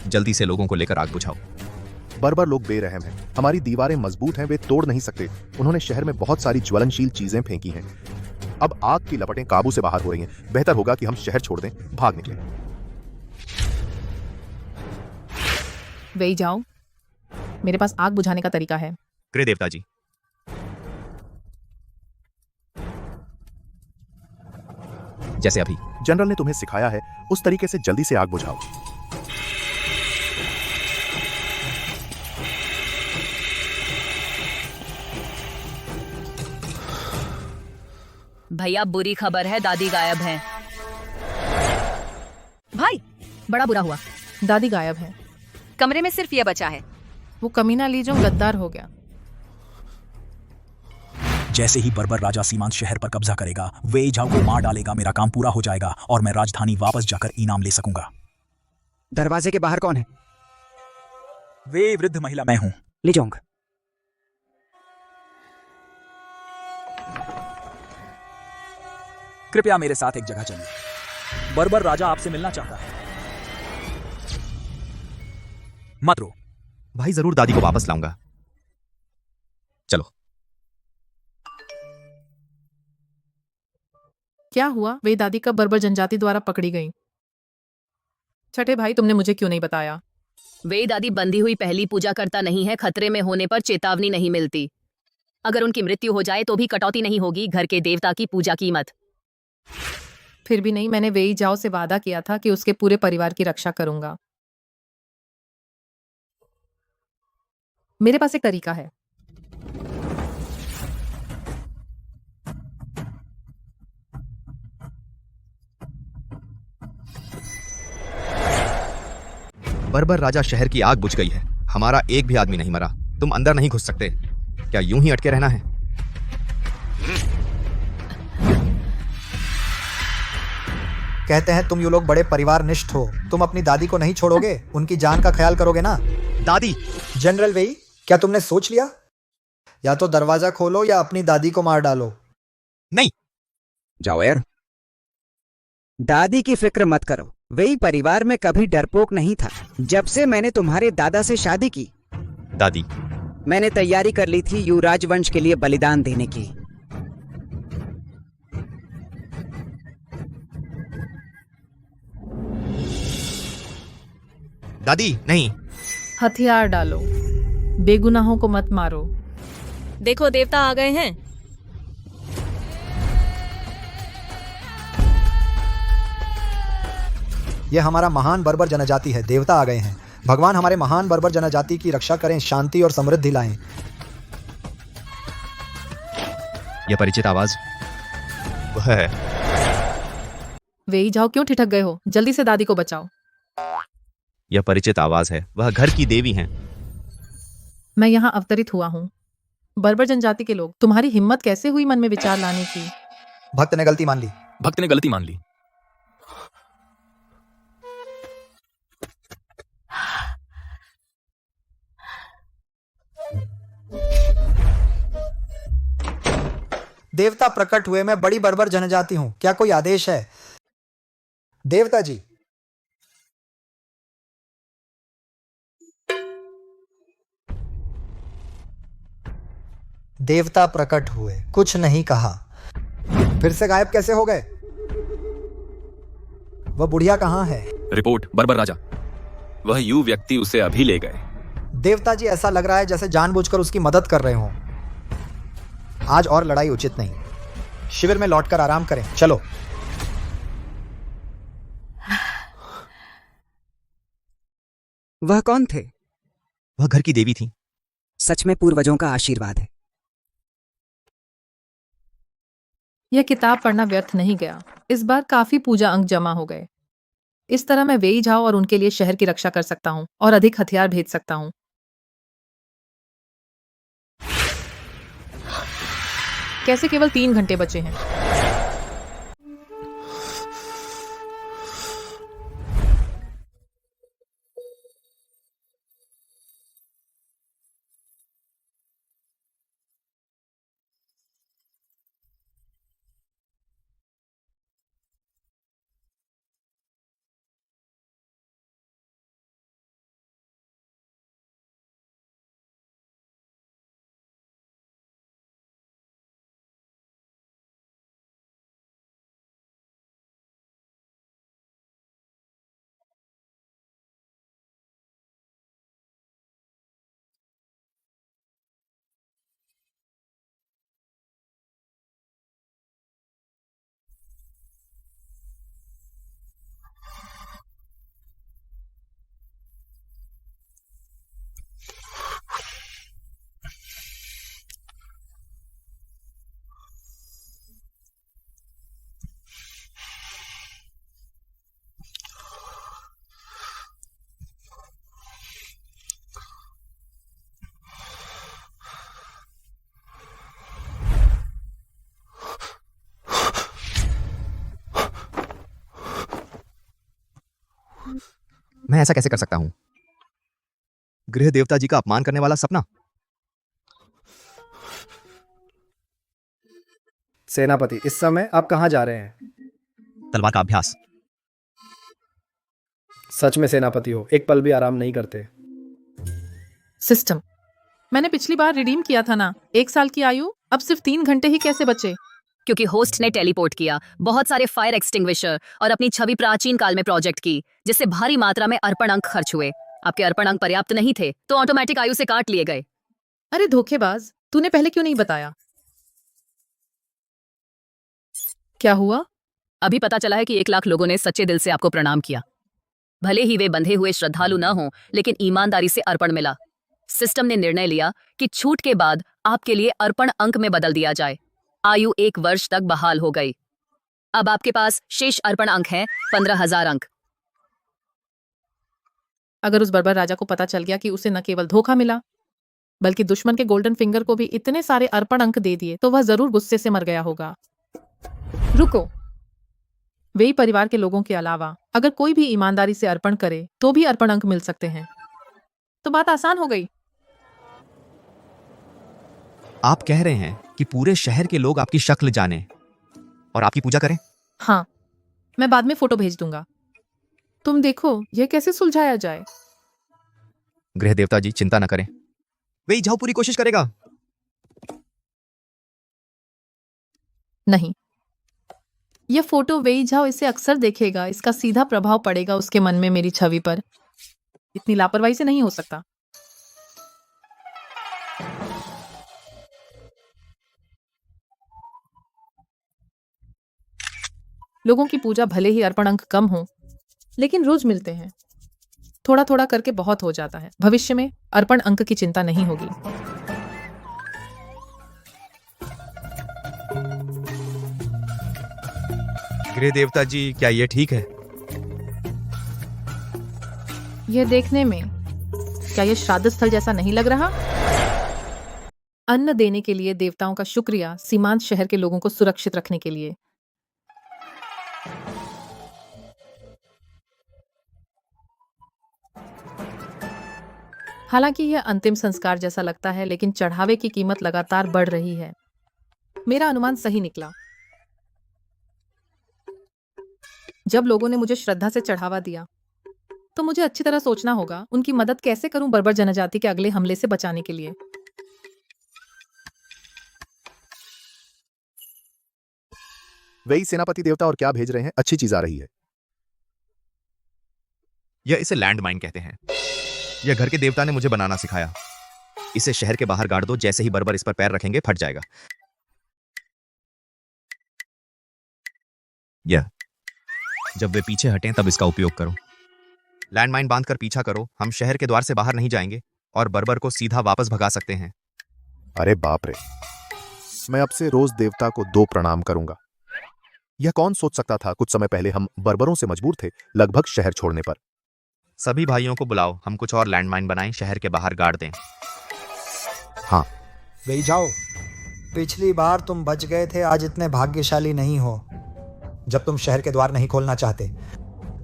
जल्दी से लोगों को लेकर आग बुझाओ। बर्बर लोग बेरहम हैं। हमारी दीवारें मजबूत हैं, वे तोड़ नहीं सकते। उन्होंने शहर में बहुत सारी ज्वलनशील चीजें फेंकी हैं। अब आग की लपटें काबू से बाहर हो रही हैं। बेहतर होगा कि हम शहर छोड़ दें, भाग निकलें। वेई जाओ, मेरे पास आग बुझाने का तरीका है। गृह देवता जी, जैसे अभी जनरल ने तुम्हें सिखाया है, उस तरीके से जल्दी से आग बुझाओ। भैया, बुरी खबर है, दादी गायब हैं। भाई, बड़ा बुरा हुआ, दादी गायब है। कमरे में सिर्फ ये बचा है। वो कमीना लीजोंग गद्दार हो गया। जैसे ही बर्बर राजा सीमांत शहर पर कब्जा करेगा, वेई झाओ को मार डालेगा, मेरा काम पूरा हो जाएगा और मैं राजधानी वापस जाकर इनाम ले सकूंगा। दरवाजे के बाहर कौन है? वे वृद्ध महिला मैं हूं। लीजोंग, कृपया मेरे साथ एक जगह चलिए। बर्बर राजा आपसे मिलना चाहता है। मत रो भाई, जरूर दादी को वापस लाऊंगा। चलो। क्या हुआ? वे दादी कब बर्बर जनजाति द्वारा पकड़ी गई? छठे भाई, तुमने मुझे क्यों नहीं बताया? वे दादी बंधी हुई पहली पूजा करता नहीं है। खतरे में होने पर चेतावनी नहीं मिलती। अगर उनकी मृत्यु हो जाए तो भी कटौती नहीं होगी घर के देवता की पूजा कीमत। फिर भी नहीं, मैंने वेई जाओ से वादा किया था कि उसके पूरे परिवार की रक्षा करूंगा। मेरे पास एक तरीका है। बर्बर राजा, शहर की आग बुझ गई है। हमारा एक भी आदमी नहीं मरा। तुम अंदर नहीं घुस सकते। क्या यूं ही अटके रहना है? कहते हैं तुम ये लोग बड़े परिवार निष्ठ हो। तुम अपनी दादी को नहीं छोड़ोगे, उनकी जान का ख्याल करोगे ना? दादी! जनरल वेई, क्या तुमने सोच लिया? या तो दरवाजा खोलो या अपनी दादी को मार डालो। नहीं। जाओ यार। दादी की फिक्र मत करो, वेई परिवार में कभी डरपोक नहीं था। जब से मैंने तुम्हारे दादा से शादी की, दादी, मैंने तैयारी कर ली थी युवराज वंश के लिए बलिदान देने की। दादी, नहीं। हथियार डालो, बेगुनाहों को मत मारो। देखो, देवता आ गए हैं। यह हमारा महान बर्बर जनजाति है, देवता आ गए हैं। भगवान हमारे महान बर्बर जनजाति की रक्षा करें, शांति और समृद्धि लाएं। यह परिचित आवाज वह है। वेई जाओ, क्यों ठिठक गए हो? जल्दी से दादी को बचाओ। यह परिचित आवाज है, वह घर की देवी हैं। मैं यहाँ अवतरित हुआ हूँ। बर्बर जनजाति के लोग, तुम्हारी हिम्मत कैसे हुई मन में विचार लाने की? भक्त ने गलती मान ली। भक्त ने गलती मान ली। देवता प्रकट हुए, मैं बड़ी बर्बर जनजाति हूं। क्या कोई आदेश है? देवता जी। देवता प्रकट हुए, कुछ नहीं कहा, फिर से गायब कैसे हो गए? वह बुढ़िया कहाँ है? रिपोर्ट, बर्बर राजा, वह यू व्यक्ति उसे अभी ले गए। देवता जी, ऐसा लग रहा है जैसे जानबूझकर उसकी मदद कर रहे हों। आज और लड़ाई उचित नहीं। शिविर में लौटकर आराम करें। चलो। वह कौन थे? वह घर की देवी थी। सच में पूर्वजों का आशीर्वाद है। यह किताब पढ़ना व्यर्थ नहीं गया। इस बार काफी पूजा अंक जमा हो गए। इस तरह मैं वेई झाओ और उनके लिए शहर की रक्षा कर सकता हूँ और अधिक हथियार भेज सकता हूँ। कैसे केवल 3 घंटे बचे हैं? मैं ऐसा कैसे कर सकता हूं? गृह देवता जी का अपमान करने वाला सपना। सेनापति, इस समय आप कहां जा रहे हैं? तलवार का अभ्यास। सच में सेनापति हो, एक पल भी आराम नहीं करते। सिस्टम, मैंने पिछली बार रिडीम किया था ना। 1 साल की आयु, अब सिर्फ 3 घंटे ही कैसे बचे? क्योंकि होस्ट ने टेलीपोर्ट किया, बहुत सारे फायर एक्सटिंग्विशर और अपनी छवि प्राचीन काल में प्रोजेक्ट की, जिससे भारी मात्रा में अर्पण अंक खर्च हुए। आपके अर्पण अंक पर्याप्त नहीं थे तो ऑटोमेटिक आयु से काट लिए गए। अरे धोखेबाज, तूने पहले क्यों नहीं बताया? क्या हुआ? अभी पता चला है कि 1 लाख लोगों ने सच्चे दिल से आपको प्रणाम किया। भले ही वे बंधे हुए श्रद्धालु न हों, लेकिन ईमानदारी से अर्पण मिला। सिस्टम ने निर्णय लिया कि छूट के बाद आपके लिए अर्पण अंक में बदल दिया जाए। आयु 1 वर्ष तक बहाल हो गई। अब आपके पास शेष अर्पण अंक हैं 15,000 अंक। अगर उस बर्बर राजा को पता चल गया कि उसे न केवल धोखा मिला, बल्कि दुश्मन के गोल्डन फिंगर को भी इतने सारे अर्पण अंक दे दिए, तो वह जरूर गुस्से से मर गया होगा। रुको, वेई परिवार के लोगों के अलावा अगर कोई भी ईमानदारी से अर्पण करे तो भी अर्पण अंक मिल सकते हैं। तो बात आसान हो गई। आप कह रहे हैं कि पूरे शहर के लोग आपकी शक्ल जाने और आपकी पूजा करें? हाँ, मैं बाद में फोटो भेज दूंगा। तुम देखो यह कैसे सुलझाया जाए। गृह देवता जी चिंता न करें, वेई झाओ पूरी कोशिश करेगा। नहीं, यह फोटो वेई झाओ इसे अक्सर देखेगा। इसका सीधा प्रभाव पड़ेगा उसके मन में मेरी छवि पर। इतनी लापरवाही से नहीं हो सकता। लोगों की पूजा भले ही अर्पण अंक कम हो, लेकिन रोज मिलते हैं। थोड़ा थोड़ा करके बहुत हो जाता है। भविष्य में अर्पण अंक की चिंता नहीं होगी। गृह देवता जी, क्या यह ठीक है? यह देखने में क्या यह श्राद्ध स्थल जैसा नहीं लग रहा? अन्न देने के लिए देवताओं का शुक्रिया, सीमांत शहर के लोगों को सुरक्षित रखने के लिए। हालांकि यह अंतिम संस्कार जैसा लगता है, लेकिन चढ़ावे की कीमत लगातार बढ़ रही है। मेरा अनुमान सही निकला। जब लोगों ने मुझे श्रद्धा से चढ़ावा दिया, तो मुझे अच्छी तरह सोचना होगा उनकी मदद कैसे करूं बर्बर जनजाति के अगले हमले से बचाने के लिए। वेई सेनापति देवता और क्या भेज रहे हैं? अच्छी चीज आ रही है। यह इसे लैंड माइन कहते हैं। यह घर के देवता ने मुझे बनाना सिखाया। इसे शहर के बाहर गाड़ दो, जैसे ही बर्बर इस पर पैर रखेंगे फट जाएगा। यह जब वे पीछे हटें तब इसका उपयोग करो। लैंडमाइन बांधकर पीछा करो, हम शहर के द्वार से बाहर नहीं जाएंगे और बर्बर को सीधा वापस भगा सकते हैं। अरे बाप रे, मैं अब से रोज देवता को 2 प्रणाम करूंगा। यह कौन सोच सकता था कुछ समय पहले हम बर्बरों से मजबूर थे, लगभग शहर छोड़ने पर। सभी भाइयों को बुलाओ, हम कुछ और लैंडमाइन बनाएं, शहर के बाहर गाड़ दें। हाँ। वही जाओ, पिछली बार तुम बच गए थे, आज इतने भाग्यशाली नहीं हो। जब तुम शहर के द्वार नहीं खोलना चाहते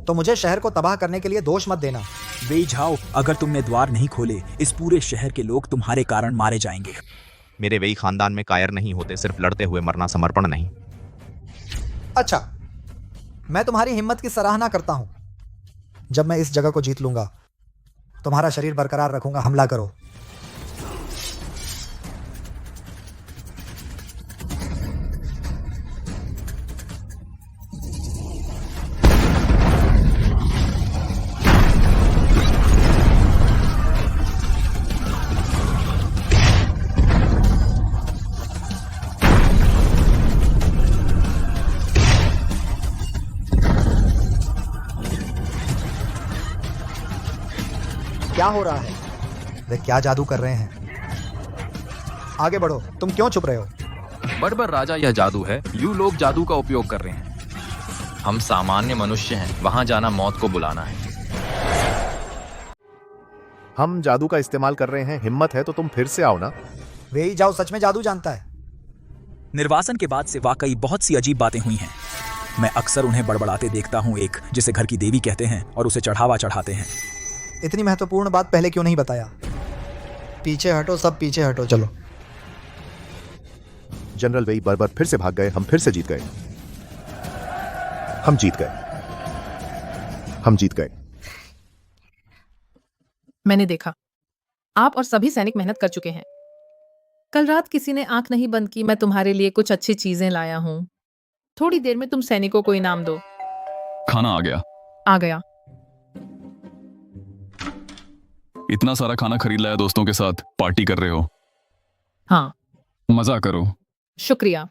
तो मुझे शहर को तबाह करने के लिए दोष मत देना। वे जाओ, अगर तुमने द्वार नहीं खोले इस पूरे शहर के लोग तुम्हारे कारण मारे जाएंगे। मेरे वेई खानदान में कायर नहीं होते, सिर्फ लड़ते हुए मरना समर्पण नहीं। अच्छा, मैं तुम्हारी हिम्मत की सराहना करता हूं। जब मैं इस जगह को जीत लूंगा तुम्हारा शरीर बरकरार रखूंगा, हमला करो। क्या हो रहा है? वे क्या जादू कर रहे हैं? आगे बढ़ो, तुम क्यों छुप रहे हो? बर्बर राजा, यह जादू है। यू लोग जादू का उपयोग कर रहे हैं। हम सामान्य मनुष्य हैं, वहां जाना मौत को बुलाना है। हम जादू का इस्तेमाल कर रहे हैं, हिम्मत है तो तुम फिर से आओ ना। वे ही जाओ, सच में जादू जानता है। निर्वासन के बाद से वाकई बहुत सी अजीब बातें हुई हैं। मैं अक्सर उन्हें बड़बड़ाते देखता हूँ, एक जिसे घर की देवी कहते हैं, और उसे चढ़ावा चढ़ाते हैं। इतनी महत्वपूर्ण बात पहले क्यों नहीं बताया? पीछे हटो, सब पीछे हटो, चलो। जनरल वेई बर्बर फिर से भाग गए, हम फिर से जीत गए। हम जीत गए। हम जीत गए। मैंने देखा, आप और सभी सैनिक मेहनत कर चुके हैं। कल रात किसी ने आंख नहीं बंद की, मैं तुम्हारे लिए कुछ अच्छी चीजें लाया हूं। थोड़ी देर में तुम सैनिकों को इनाम दो। खाना आ गया। आ गया। इतना सारा खाना खरीद लाया, दोस्तों के साथ पार्टी कर रहे हो? हाँ। मजा करो। शुक्रिया।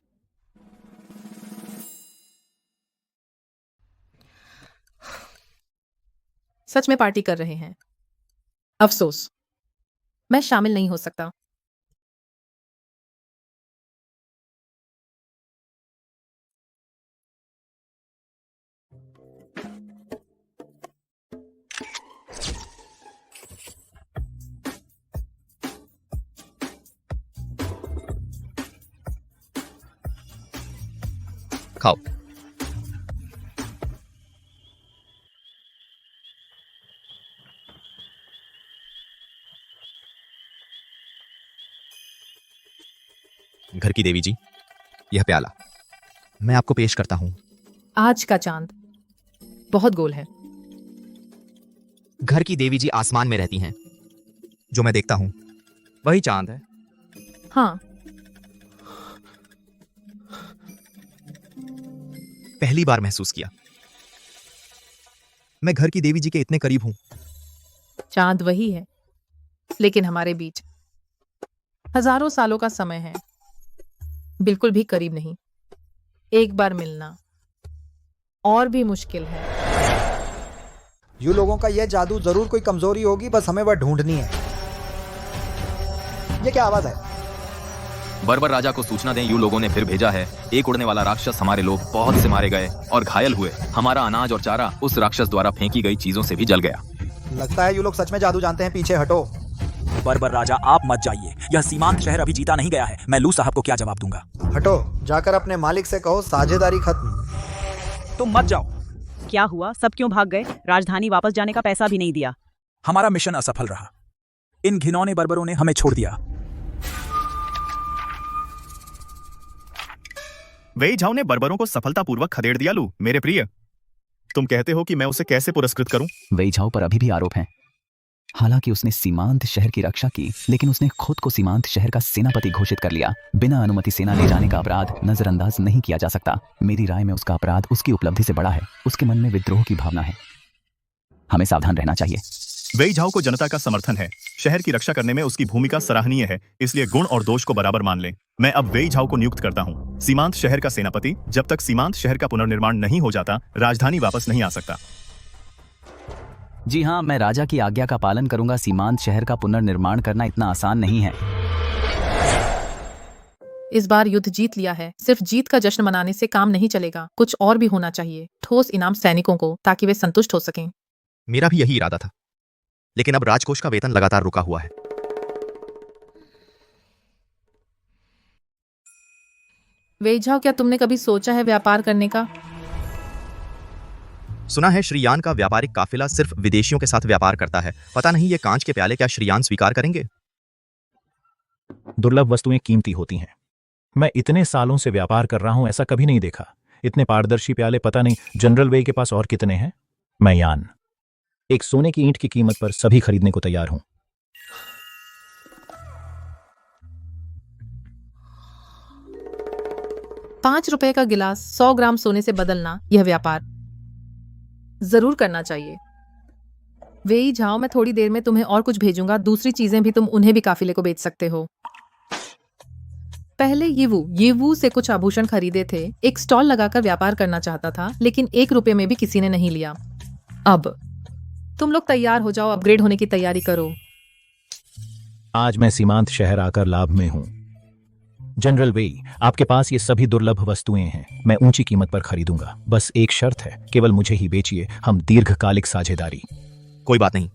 सच में पार्टी कर रहे हैं। अफसोस, मैं शामिल नहीं हो सकता। खाओ। घर की देवी जी, यह प्याला मैं आपको पेश करता हूं। आज का चांद बहुत गोल है। घर की देवी जी आसमान में रहती हैं। जो मैं देखता हूं वही चांद है। हाँ। पहली बार महसूस किया मैं घर की देवी जी के इतने करीब हूं। चांद वही है, लेकिन हमारे बीच हजारों सालों का समय है। बिल्कुल भी करीब नहीं। एक बार मिलना और भी मुश्किल है। यू लोगों का यह जादू जरूर कोई कमजोरी होगी, बस हमें वह ढूंढनी है। ये क्या आवाज है? बर्बर राजा को सूचना दें, यू लोगों ने फिर भेजा है। एक उड़ने वाला राक्षस, हमारे लोग बहुत से मारे गए और घायल हुए। हमारा अनाज और चारा उस राक्षस द्वारा फेंकी गई चीजों से भी जल गया। लगता है यू लोग सच में जादू जानते हैं। पीछे हटो। बर्बर राजा, आप मत जाइए। यह सीमांत शहर अभी जीता नहीं गया है। मैं लू साहब को क्या जवाब दूंगा? हटो, जाकर अपने मालिक से कहो साझेदारी खत्म। तुम मत जाओ। क्या हुआ? सब क्यों भाग गए? राजधानी वापस जाने का पैसा भी नहीं दिया। हमारा मिशन असफल रहा। इन घिनौने बर्बरों ने हमें छोड़ दिया। वेई झाओ ने बर्बरों को सफलतापूर्वक खदेड़ दिया। लू मेरे प्रिय, तुम कहते हो कि मैं उसे कैसे पुरस्कृत करूं? वेई झाओ पर अभी भी आरोप है। हालांकि उसने सीमांत शहर की रक्षा की, लेकिन उसने खुद को सीमांत शहर का सेनापति घोषित कर लिया। बिना अनुमति सेना ले जाने का अपराध नजरअंदाज नहीं किया जा सकता। मेरी राय में उसका अपराध उसकी उपलब्धि से बड़ा है। उसके मन में विद्रोह की भावना है। हमें सावधान रहना चाहिए। वेई झाओ को जनता का समर्थन है। शहर की रक्षा करने में उसकी भूमिका सराहनीय है, इसलिए गुण और दोष को बराबर मान लें। मैं अब वेई झाओ को नियुक्त करता हूं सीमांत शहर का सेनापति। जब तक सीमांत शहर का पुनर्निर्माण नहीं हो जाता, राजधानी वापस नहीं आ सकता। जी हाँ, मैं राजा की आज्ञा का पालन करूंगा। सीमांत शहर का पुनर्निर्माण करना इतना आसान नहीं है। इस बार युद्ध जीत लिया है, सिर्फ जीत का जश्न मनाने से काम नहीं चलेगा, कुछ और भी होना चाहिए। ठोस इनाम सैनिकों को, ताकि वे संतुष्ट हो सकें। मेरा भी यही इरादा था, लेकिन अब राजकोष का वेतन लगातार रुका हुआ है। वेईझाओ, क्या तुमने कभी सोचा है व्यापार करने का? सुना है श्रीयान का व्यापारिक काफिला सिर्फ विदेशियों के साथ व्यापार करता है। पता नहीं ये कांच के प्याले क्या श्रीयान स्वीकार करेंगे? दुर्लभ वस्तुएं कीमती होती हैं। मैं इतने सालों से व्यापार कर रहा हूं, ऐसा कभी नहीं देखा। इतने पारदर्शी प्याले पता नहीं जनरल वेई के पास और कितने हैं। मैं यान एक सोने की ईंट की कीमत पर सभी खरीदने को तैयार हूं। ₹5 का गिलास 100 ग्राम सोने से बदलना, यह व्यापार जरूर करना चाहिए। वेईझाओ, मैं थोड़ी देर में तुम्हें और कुछ भेजूंगा। दूसरी चीजें भी तुम उन्हें भी काफिले को बेच सकते हो। पहले येवू से कुछ आभूषण खरीदे थे। एक स्टॉल लगाकर व्यापार करना चाहता था, लेकिन ₹1 में भी किसी ने नहीं लिया। अब तुम लोग तैयार हो जाओ, अपग्रेड होने की तैयारी करो। आज मैं सीमांत शहर आकर लाभ में हूं। जनरल वेई, आपके पास ये सभी दुर्लभ वस्तुएं हैं। मैं ऊंची कीमत पर खरीदूंगा, बस एक शर्त है, केवल मुझे ही बेचिए। हम दीर्घकालिक साझेदारी। कोई बात नहीं।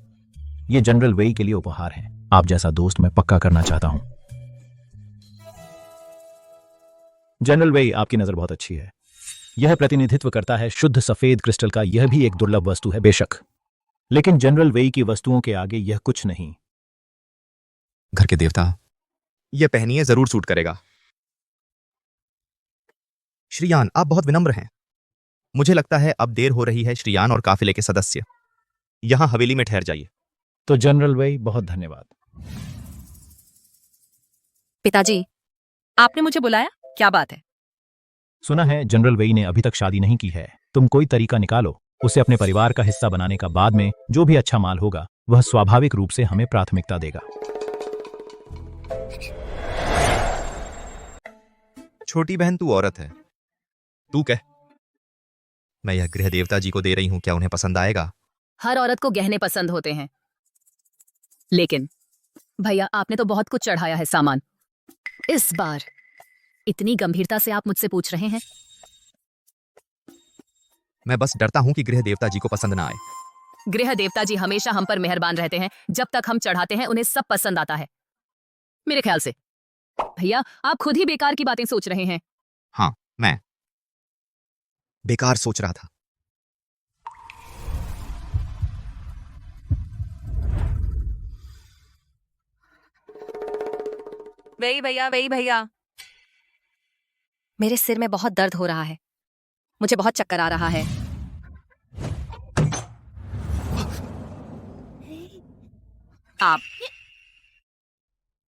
ये जनरल वेई के लिए उपहार है। आप जैसा दोस्त मैं पक्का करना चाहता हूं। जनरल वेई, आपकी नजर बहुत अच्छी है। यह प्रतिनिधित्व करता है शुद्ध सफेद क्रिस्टल का। यह भी एक दुर्लभ वस्तु है बेशक, लेकिन जनरल वेई की वस्तुओं के आगे यह कुछ नहीं। घर के देवता, यह पहनिए, जरूर सूट करेगा। श्रीयान, आप बहुत विनम्र हैं। मुझे लगता है अब देर हो रही है। श्रीयान और काफिले के सदस्य यहां हवेली में ठहर जाइए। तो जनरल वेई, बहुत धन्यवाद। पिताजी, आपने मुझे बुलाया, क्या बात है? सुना है जनरल वेई ने अभी तक शादी नहीं की है। तुम कोई तरीका निकालो उसे अपने परिवार का हिस्सा बनाने का। बाद में जो भी अच्छा माल होगा वह स्वाभाविक रूप से हमें प्राथमिकता देगा। छोटी बहन, तू औरत है, तू कह। मैं यह गृह देवता जी को दे रही हूं, क्या उन्हें पसंद आएगा? हर औरत को गहने पसंद होते हैं, लेकिन भैया आपने तो बहुत कुछ चढ़ाया है सामान। इस बार इतनी गंभीरता से आप मुझसे पूछ रहे हैं? मैं बस डरता हूं कि गृह देवता जी को पसंद ना आए। गृह देवता जी हमेशा हम पर मेहरबान रहते हैं। जब तक हम चढ़ाते हैं उन्हें सब पसंद आता है, मेरे ख्याल से। भैया, आप खुद ही बेकार की बातें सोच रहे हैं। हाँ, मैं बेकार सोच रहा था। वेई भैया, मेरे सिर में बहुत दर्द हो रहा है। मुझे बहुत चक्कर आ रहा है। आप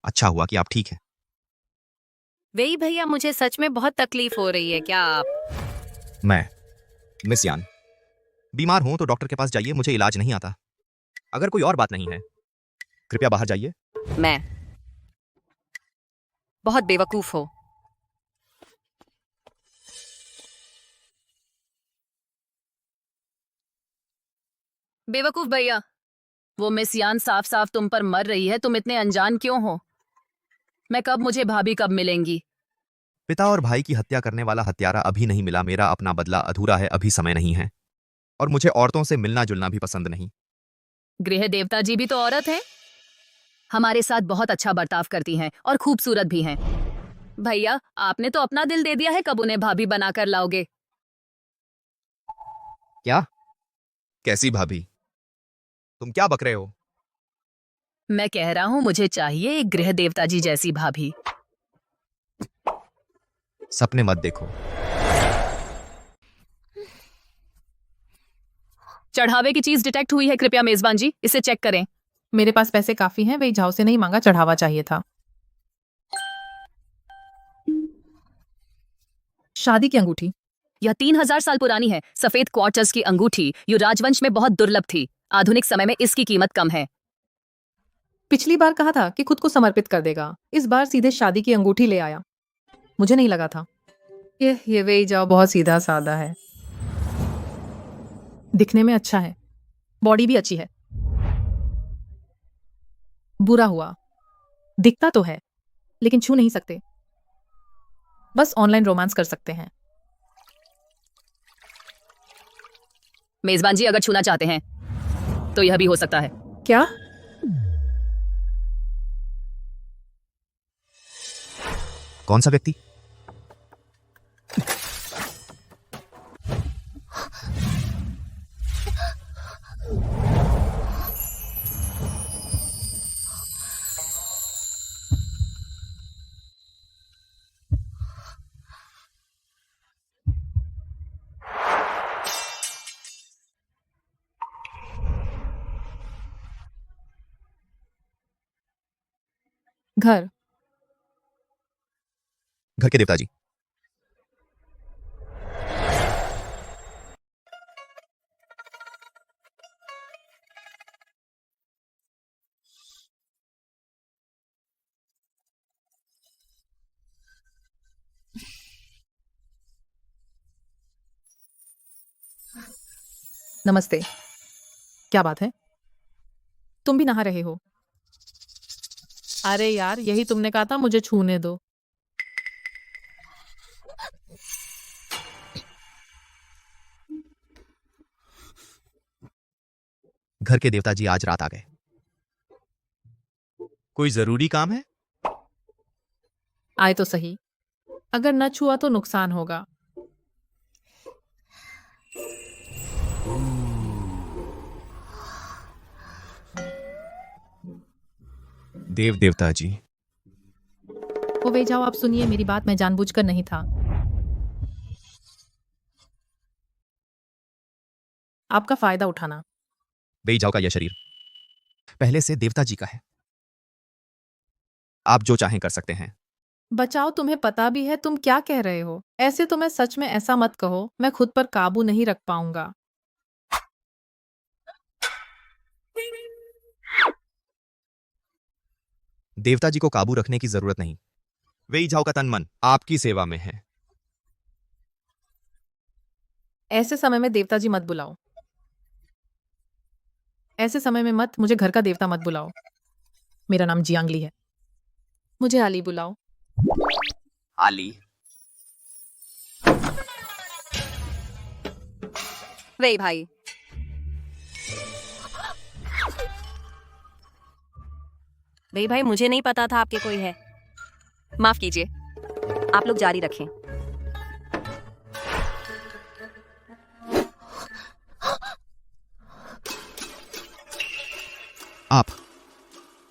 अच्छा हुआ कि आप ठीक हैं। वेई भैया, मुझे सच में बहुत तकलीफ हो रही है। क्या आप? मैं मिस यान बीमार हूं तो डॉक्टर के पास जाइए, मुझे इलाज नहीं आता। अगर कोई और बात नहीं है, कृपया बाहर जाइए। मैं बहुत बेवकूफ हो। बेवकूफ भैया, वो मिस यान साफ साफ तुम पर मर रही है। तुम इतने अनजान क्यों हो? मुझे भाभी कब मिलेंगी? पिता और भाई की हत्या करने वाला हत्यारा अभी नहीं मिला। मेरा अपना बदला अधूरा है, अभी समय नहीं है। और मुझे औरतों से मिलना जुलना भी पसंद नहीं। गृह देवता जी भी तो औरत है, हमारे साथ बहुत अच्छा बर्ताव करती हैं और खूबसूरत भी हैं। भैया, आपने तो अपना दिल दे दिया है, कब उन्हें भाभी बनाकर लाओगे? क्या? कैसी भाभी? तुम क्या बक रहे हो? मैं कह रहा हूं मुझे चाहिए एक गृह देवता जी जैसी भाभी। सपने मत देखो। चढ़ावे की चीज डिटेक्ट हुई है, कृपया मेजबान जी इसे चेक करें। मेरे पास पैसे काफी हैं, वेईझाओ से नहीं मांगा, चढ़ावा चाहिए था। शादी की अंगूठी। यह 3000 साल पुरानी है। सफेद क्वार्टर्स की अंगूठी युवराजवंश में बहुत दुर्लभ थी। आधुनिक समय में इसकी कीमत कम है। पिछली बार कहा था कि खुद को समर्पित कर देगा, इस बार सीधे शादी की अंगूठी ले आया। मुझे नहीं लगा था। ये वेईझाओ बहुत सीधा साधा है, दिखने में अच्छा है। बॉडी भी अच्छी है। बुरा हुआ, दिखता तो है लेकिन छू नहीं सकते, बस ऑनलाइन रोमांस कर सकते हैं। मेजबान जी, अगर छूना चाहते हैं तो यह भी हो सकता है। क्या? कौन सा व्यक्ति? घर घर के देवता जी। नमस्ते। क्या बात है? तुम भी नहा रहे हो? अरे यार, यही तुमने कहा था मुझे छूने दो। घर के देवता जी आज रात आ गए। कोई जरूरी काम है? आए तो सही, अगर न छुआ तो नुकसान होगा। देव देवता जी। ओ वे जाओ, आप सुनिए मेरी बात, मैं जानबूझकर नहीं था। आपका फायदा उठाना। बेईजाओ का यह शरीर पहले से देवता जी का है। आप जो चाहें कर सकते हैं। बचाओ, तुम्हें पता भी है तुम क्या कह रहे हो। ऐसे तो मैं सच में ऐसा मत कहो, मैं खुद पर काबू नहीं रख पाऊंगा। देवता जी को काबू रखने की जरूरत नहीं। बेईजाओ का तन मन आपकी सेवा में है। ऐसे समय में देवता जी मत बुलाओ। ऐसे समय में मत, मुझे घर का देवता मत बुलाओ। मेरा नाम जियांगली है, मुझे आली बुलाओ। आली। वही भाई, वही भाई, मुझे नहीं पता था आपके कोई है। माफ कीजिए, आप लोग जारी रखें।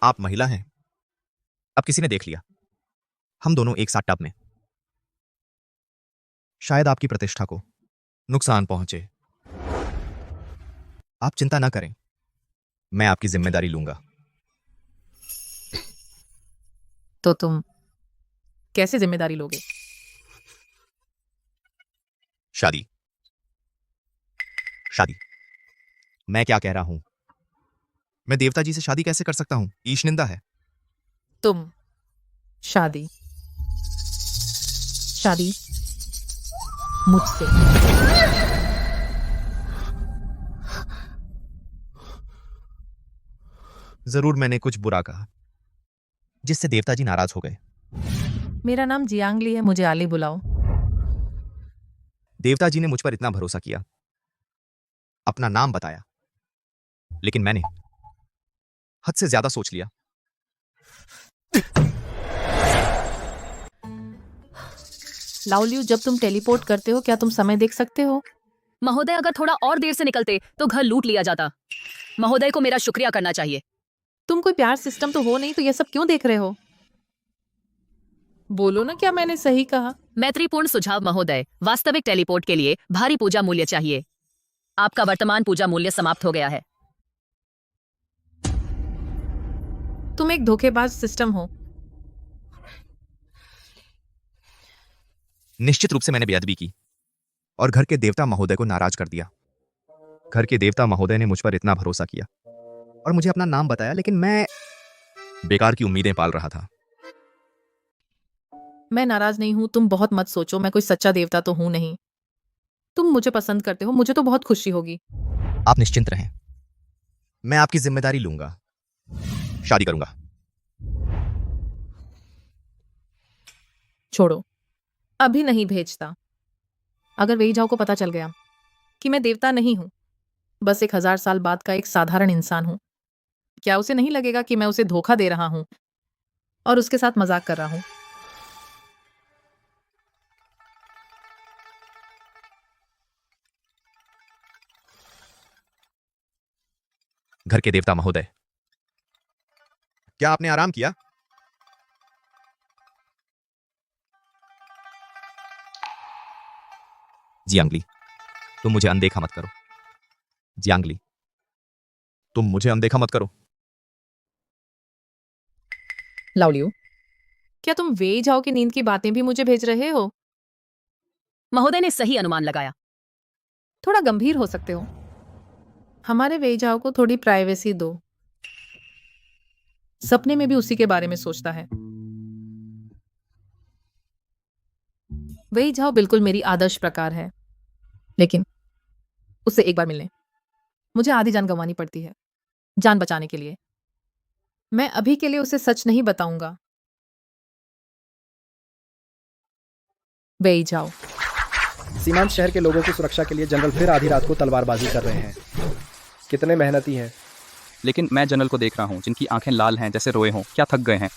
आप महिला हैं। अब किसी ने देख लिया। हम दोनों एक साथ टब में। शायद आपकी प्रतिष्ठा को नुकसान पहुंचे। आप चिंता ना करें, मैं आपकी जिम्मेदारी लूंगा। तो तुम कैसे जिम्मेदारी लोगे? शादी। शादी। मैं क्या कह रहा हूं? मैं देवता जी से शादी कैसे कर सकता हूं? ईश निंदा है। तुम शादी शादी मुझसे। जरूर मैंने कुछ बुरा कहा जिससे देवता जी नाराज हो गए। मेरा नाम जियांगली है, मुझे आली बुलाओ। देवता जी ने मुझ पर इतना भरोसा किया, अपना नाम बताया, लेकिन मैंने हद से ज्यादा सोच लिया। लाओलियू, जब तुम टेलीपोर्ट करते हो क्या तुम समय देख सकते हो? महोदय, अगर थोड़ा और देर से निकलते तो घर लूट लिया जाता। महोदय को मेरा शुक्रिया करना चाहिए। तुम कोई प्यार सिस्टम तो हो नहीं, तो ये सब क्यों देख रहे हो? बोलो ना, क्या मैंने सही कहा? मैत्रीपूर्ण सुझाव महोदय, वास्तविक टेलीपोर्ट के लिए भारी पूजा मूल्य चाहिए। आपका वर्तमान पूजा मूल्य समाप्त हो गया है। तुम एक धोखेबाज सिस्टम हो। निश्चित रूप से मैंने बेअदबी की और घर के देवता महोदय को नाराज कर दिया। घर के देवता महोदय ने मुझ पर इतना भरोसा किया और मुझे अपना नाम बताया, लेकिन मैं बेकार की उम्मीदें पाल रहा था। मैं नाराज नहीं हूं, तुम बहुत मत सोचो, मैं कोई सच्चा देवता तो हूं नहीं। तुम मुझे पसंद करते हो, मुझे तो बहुत खुशी होगी। आप निश्चिंत रहें, मैं आपकी जिम्मेदारी लूंगा, शादी करूंगा। छोड़ो, अभी नहीं भेजता। अगर वेई जाओ को पता चल गया कि मैं देवता नहीं हूं, बस 1000 साल बाद का एक साधारण इंसान हूं, क्या उसे नहीं लगेगा कि मैं उसे धोखा दे रहा हूं और उसके साथ मजाक कर रहा हूं? घर के देवता महोदय, क्या आपने आराम किया? जियांगली, तुम मुझे अनदेखा मत करो। जियांगली, तुम मुझे अनदेखा मत करो। लाओलियो, क्या तुम वेई जाओ की नींद की बातें भी मुझे भेज रहे हो? महोदय ने सही अनुमान लगाया। थोड़ा गंभीर हो सकते हो। हमारे वेई जाओ को थोड़ी प्राइवेसी दो। सपने में भी उसी के बारे में सोचता है। वेई जाओ बिल्कुल मेरी आदर्श प्रकार है, लेकिन उससे एक बार मिलने मुझे आधी जान गंवानी पड़ती है, जान बचाने के लिए। मैं अभी के लिए उसे सच नहीं बताऊंगा। वेई जाओ। सीमांत शहर के लोगों की सुरक्षा के लिए जनरल फिर आधी रात को तलवारबाजी कर रहे हैं। कितने मेहनती हैं। लेकिन मैं जनरल को देख रहा हूँ जिनकी आंखें लाल हैं, जैसे रोए हों। क्या थक गए हैं?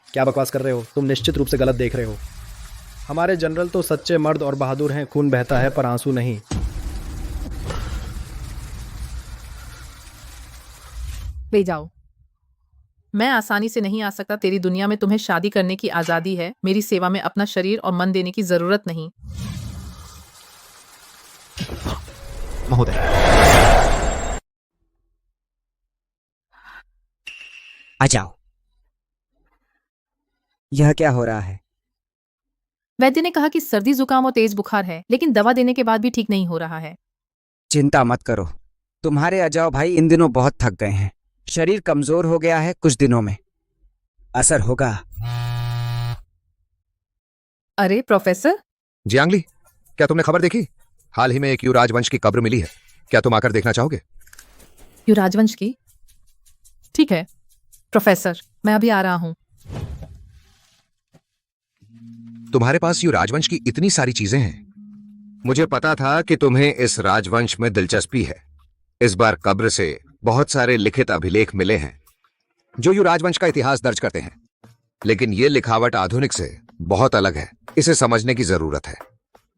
क्या बकवास कर रहे हो? तुम निश्चित रूप से गलत देख रहे हो। हमारे जनरल तो सच्चे मर्द और बहादुर हैं, खून बहता है पर आंसू नहीं। वेई जाओ, मैं आसानी से नहीं आ सकता तेरी दुनिया में। तुम्हें शादी करने की आजादी है, मेरी सेवा में अपना शरीर और मन देने की जरूरत नहीं। महोदय, आ जाओ। यह क्या हो रहा है? वैद्य ने कहा कि सर्दी जुकाम और तेज बुखार है, लेकिन दवा देने के बाद भी ठीक नहीं हो रहा है। चिंता मत करो, तुम्हारे अजाओ भाई इन दिनों बहुत थक गए हैं। शरीर कमजोर हो गया है, कुछ दिनों में असर होगा। अरे प्रोफेसर। जियांगली, क्या तुमने खबर देखी? हाल ही में एक युवराज वंश की कब्र मिली है। क्या तुम आकर देखना चाहोगे? युवराजवंश की? ठीक है प्रोफेसर, मैं अभी आ रहा हूं। तुम्हारे पास युवराजवंश की इतनी सारी चीजें हैं। मुझे पता था कि तुम्हें इस राजवंश में दिलचस्पी है। इस बार कब्र से बहुत सारे लिखित अभिलेख मिले हैं जो युवराजवंश का इतिहास दर्ज करते हैं, लेकिन ये लिखावट आधुनिक से बहुत अलग है। इसे समझने की जरूरत है।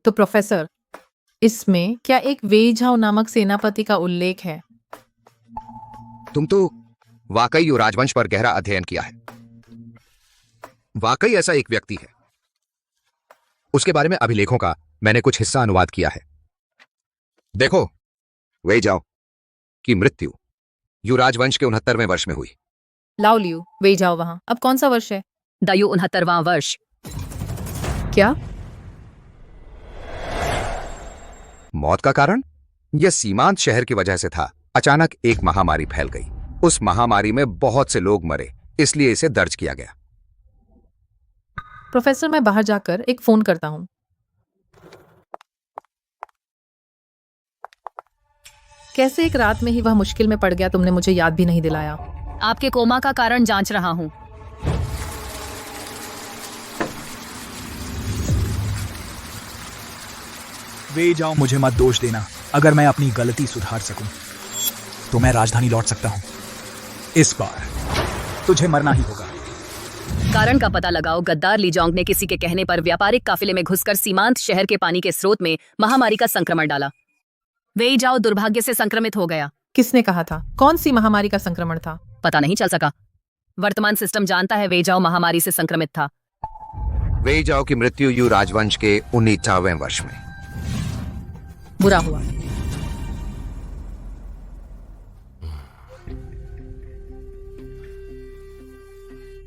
तो प्रोफेसर, इसमें क्या एक वेई जाओ नामक सेनापति का उल्लेख है? तुम तो वाकई युवराजवंश पर गहरा अध्ययन किया है। वाकई ऐसा एक व्यक्ति है। उसके बारे में अभिलेखों का मैंने कुछ हिस्सा अनुवाद किया है। देखो, वेई जाओ की मृत्यु युवराज वंश के 69वें वर्ष में हुई। लाओलियो, वेई जाओ वहां। अब कौन सा वर्ष है? दायु 69वां वर्ष। क्या? मौत का कारण यह सीमांत शहर की वजह से था। अचानक एक महामारी फैल गई। उस महामारी में बहुत से लोग मरे, इसलिए इसे दर्ज किया गया। प्रोफेसर, मैं बाहर जाकर एक फोन करता हूं। कैसे एक रात में ही वह मुश्किल में पड़ गया, तुमने मुझे याद भी नहीं दिलाया। आपके कोमा का कारण जांच रहा हूं। वे जाओ, मुझे मत दोष देना। अगर मैं अपनी गलती सुधार सकूं तो मैं राजधानी लौट सकता हूं। इस बार तुझे मरना ही होगा। कारण का पता लगाओ। गद्दार लीजोंग ने किसी के कहने पर व्यापारिक काफिले में घुसकर सीमांत शहर के पानी के स्रोत में महामारी का संक्रमण डाला। वेई जाओ दुर्भाग्य से संक्रमित हो गया। किसने कहा था? कौन सी महामारी का संक्रमण था? पता नहीं चल सका। वर्तमान सिस्टम जानता है वेई जाओ महामारी से संक्रमित था। वेई जाओ की मृत्यु युवराज वंश के 69वें वर्ष में। बुरा हुआ।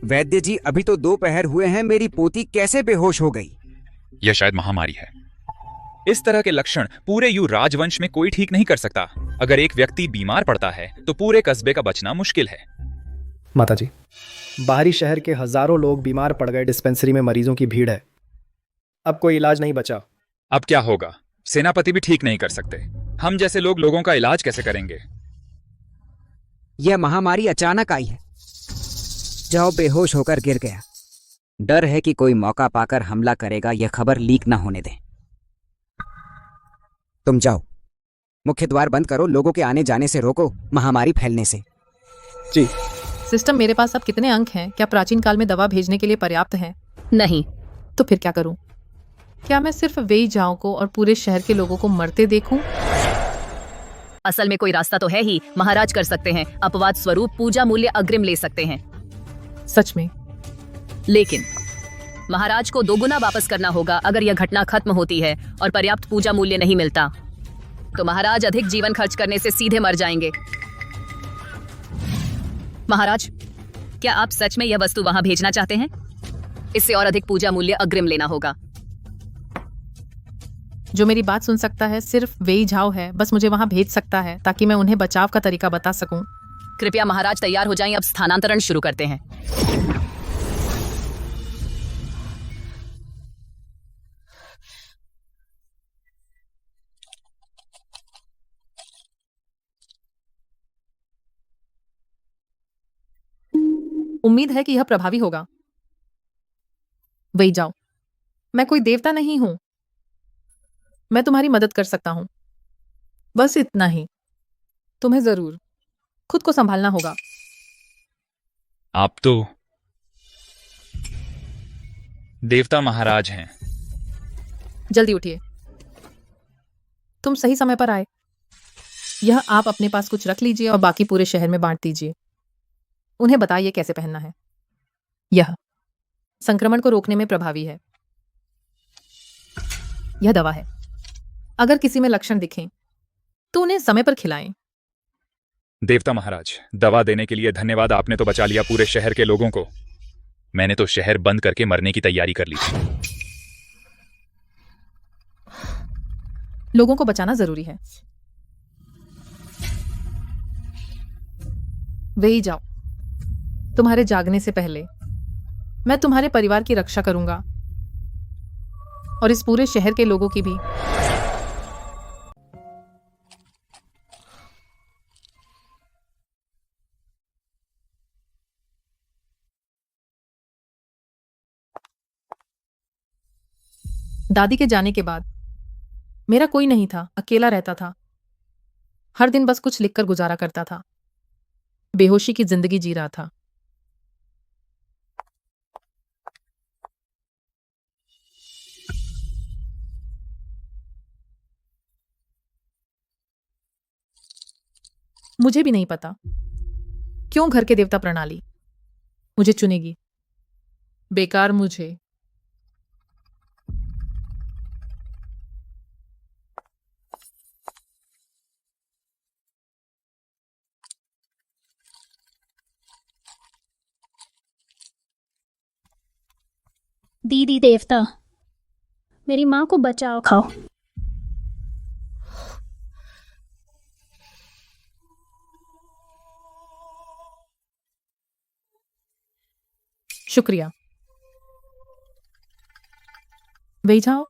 वैद्य जी, अभी तो दोपहर हुए हैं, मेरी पोती कैसे बेहोश हो गई? यह शायद महामारी है। इस तरह के लक्षण पूरे युवराज वंश में कोई ठीक नहीं कर सकता। अगर एक व्यक्ति बीमार पड़ता है तो पूरे कस्बे का बचना मुश्किल है। माताजी, बाहरी शहर के हजारों लोग बीमार पड़ गए। डिस्पेंसरी में मरीजों की भीड़ है। अब कोई इलाज नहीं बचा। अब क्या होगा? सेनापति भी ठीक नहीं कर सकते। हम जैसे लोग लोगों का इलाज कैसे करेंगे? यह महामारी अचानक आई है। जाओ बेहोश होकर गिर गया। डर है कि कोई मौका पाकर हमला करेगा, यह खबर लीक ना होने दें। तुम जाओ, मुख्य द्वार बंद करो, लोगों के आने जाने से रोको, महामारी फैलने से। जी। सिस्टम, मेरे पास अब कितने अंक हैं? क्या प्राचीन काल में दवा भेजने के लिए पर्याप्त है? नहीं। तो फिर क्या करूं? क्या मैं सिर्फ वेई जाओ को और पूरे शहर के लोगों को मरते देखूं? असल में कोई रास्ता तो है ही। महाराज कर सकते हैं, अपवाद स्वरूप पूजा मूल्य अग्रिम ले सकते हैं। सच में? लेकिन महाराज को दोगुना वापस करना होगा अगर यह घटना खत्म होती है और पर्याप्त पूजा मूल्य नहीं मिलता तो महाराज अधिक जीवन खर्च करने से सीधे मर जाएंगे। महाराज, क्या आप सच में यह वस्तु वहां भेजना चाहते हैं? इससे और अधिक पूजा मूल्य अग्रिम लेना होगा। जो मेरी बात सुन सकता है सिर्फ वेई झाओ है, बस मुझे वहां भेज सकता है ताकि मैं उन्हें बचाव का तरीका बता सकूं। कृपया महाराज तैयार हो जाएं, अब स्थानांतरण शुरू करते हैं। उम्मीद है कि यह प्रभावी होगा। वेई जाओ, मैं कोई देवता नहीं हूं, मैं तुम्हारी मदद कर सकता हूं, बस इतना ही। तुम्हें जरूर खुद को संभालना होगा। आप तो देवता महाराज हैं। जल्दी उठिए, तुम सही समय पर आए। यह आप अपने पास कुछ रख लीजिए और बाकी पूरे शहर में बांट दीजिए। उन्हें बताइए कैसे पहनना है। यह संक्रमण को रोकने में प्रभावी है। यह दवा है, अगर किसी में लक्षण दिखें तो उन्हें समय पर खिलाएं। देवता महाराज, दवा देने के लिए धन्यवाद। आपने तो बचा लिया पूरे शहर के लोगों को। मैंने तो शहर बंद करके मरने की तैयारी कर ली थी। लोगों को बचाना जरूरी है। वेई जाओ, तुम्हारे जागने से पहले मैं तुम्हारे परिवार की रक्षा करूंगा और इस पूरे शहर के लोगों की भी। दादी के जाने के बाद मेरा कोई नहीं था, अकेला रहता था। हर दिन बस कुछ लिखकर गुजारा करता था, बेहोशी की जिंदगी जी रहा था। मुझे भी नहीं पता क्यों घर के देवता प्रणाली मुझे चुनेगी। बेकार मुझे। दीदी देवता, मेरी माँ को बचाओ, खाओ। शुक्रिया। वे जाओ,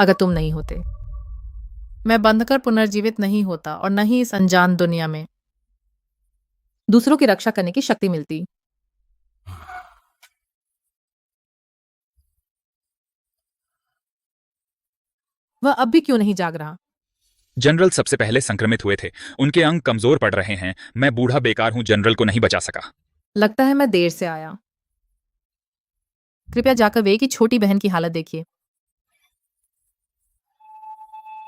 अगर तुम नहीं होते मैं बंधकर पुनर्जीवित नहीं होता और न ही इस अनजान दुनिया में दूसरों की रक्षा करने की शक्ति मिलती। वह अब भी क्यों नहीं जाग रहा? जनरल सबसे पहले संक्रमित हुए थे, उनके अंग कमजोर पड़ रहे हैं। मैं बूढ़ा बेकार हूं, जनरल को नहीं बचा सका। लगता है मैं देर से आया। कृपया जाकर वे की छोटी बहन की हालत देखिए।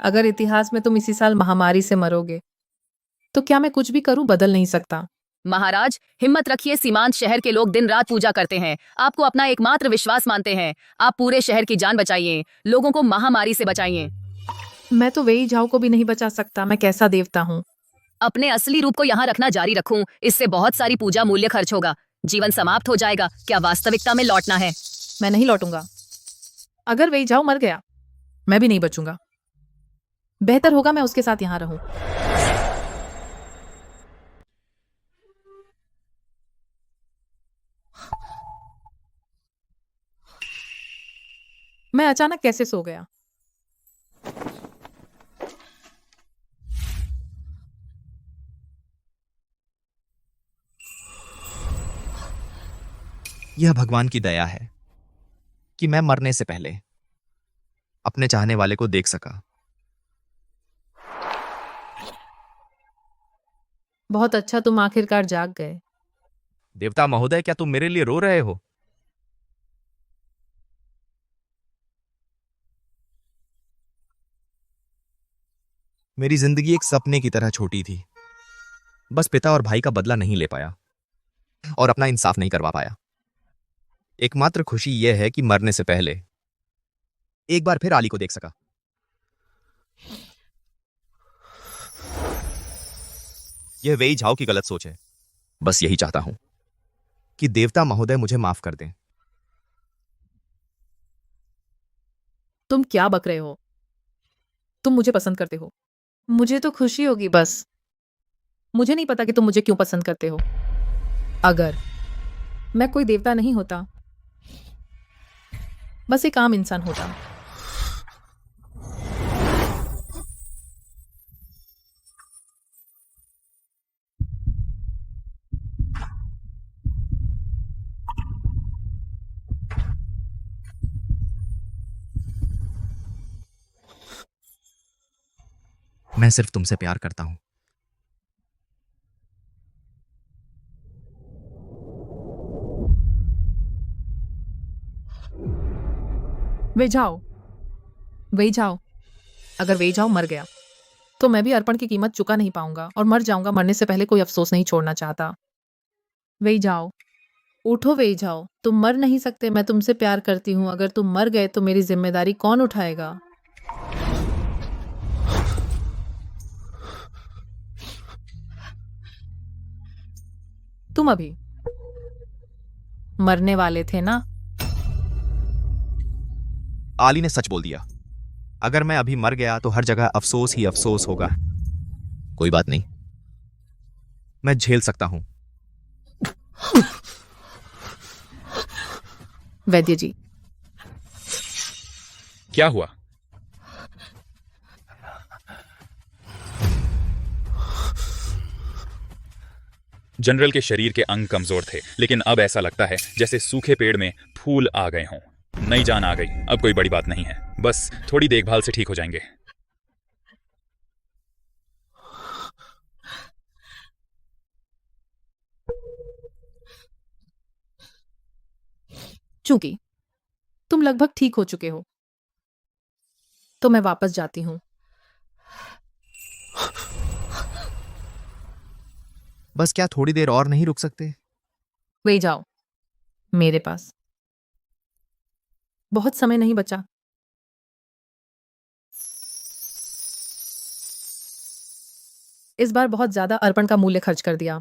अगर इतिहास में तुम इसी साल महामारी से मरोगे तो क्या मैं कुछ भी करूं बदल नहीं सकता। महाराज, हिम्मत रखिए। सीमांत शहर के लोग दिन रात पूजा करते हैं, आपको अपना एकमात्र विश्वास मानते हैं। आप पूरे शहर की जान बचाइए, लोगों को महामारी से बचाइए। मैं तो वेई जाओ को भी नहीं बचा सकता। मैं कैसा देवता हूँ? अपने असली रूप को यहाँ रखना जारी रखूं, इससे बहुत सारी पूजा मूल्य खर्च होगा, जीवन समाप्त हो जाएगा। क्या वास्तविकता में लौटना है? मैं नहीं लौटूंगा। अगर वेई जाओ मर गया मैं भी नहीं बचूंगा। बेहतर होगा मैं उसके साथ यहां रहूं। मैं अचानक कैसे सो गया? यह भगवान की दया है कि मैं मरने से पहले अपने चाहने वाले को देख सका। बहुत अच्छा, तुम आखिरकार जाग गए। देवता महोदय, क्या तुम मेरे लिए रो रहे हो? मेरी जिंदगी एक सपने की तरह छोटी थी। बस पिता और भाई का बदला नहीं ले पाया और अपना इंसाफ नहीं करवा पाया। एकमात्र खुशी यह है कि मरने से पहले एक बार फिर आली को देख सका। यह वेई झाओ की गलत सोच है। बस यही चाहता हूं कि देवता महोदय मुझे माफ कर दें। तुम क्या बक रहे हो? तुम मुझे पसंद करते हो। मुझे तो खुशी होगी बस। मुझे नहीं पता कि तुम मुझे क्यों पसंद करते हो। अगर मैं कोई देवता नहीं होता, बस एक आम इंसान होता। मैं सिर्फ तुमसे प्यार करता हूं। वे जाओ, वे जाओ। अगर वे जाओ मर गया तो मैं भी अर्पण की कीमत चुका नहीं पाऊंगा और मर जाऊंगा। मरने से पहले कोई अफसोस नहीं छोड़ना चाहता। वे जाओ, उठो वे जाओ। तुम मर नहीं सकते। मैं तुमसे प्यार करती हूं। अगर तुम मर गए तो मेरी जिम्मेदारी कौन उठाएगा? तुम अभी मरने वाले थे ना? आली ने सच बोल दिया। अगर मैं अभी मर गया तो हर जगह अफसोस ही अफसोस होगा। कोई बात नहीं, मैं झेल सकता हूं। वैद्य जी, क्या हुआ? जनरल के शरीर के अंग कमजोर थे, लेकिन अब ऐसा लगता है जैसे सूखे पेड़ में फूल आ गए हों। नई जान आ गई। अब कोई बड़ी बात नहीं है, बस थोड़ी देखभाल से ठीक हो जाएंगे। चूंकि तुम लगभग ठीक हो चुके हो तो मैं वापस जाती हूं। बस क्या थोड़ी देर और नहीं रुक सकते? वे जाओ, मेरे पास बहुत समय नहीं बचा। इस बार बहुत ज्यादा अर्पण का मूल्य खर्च कर दिया।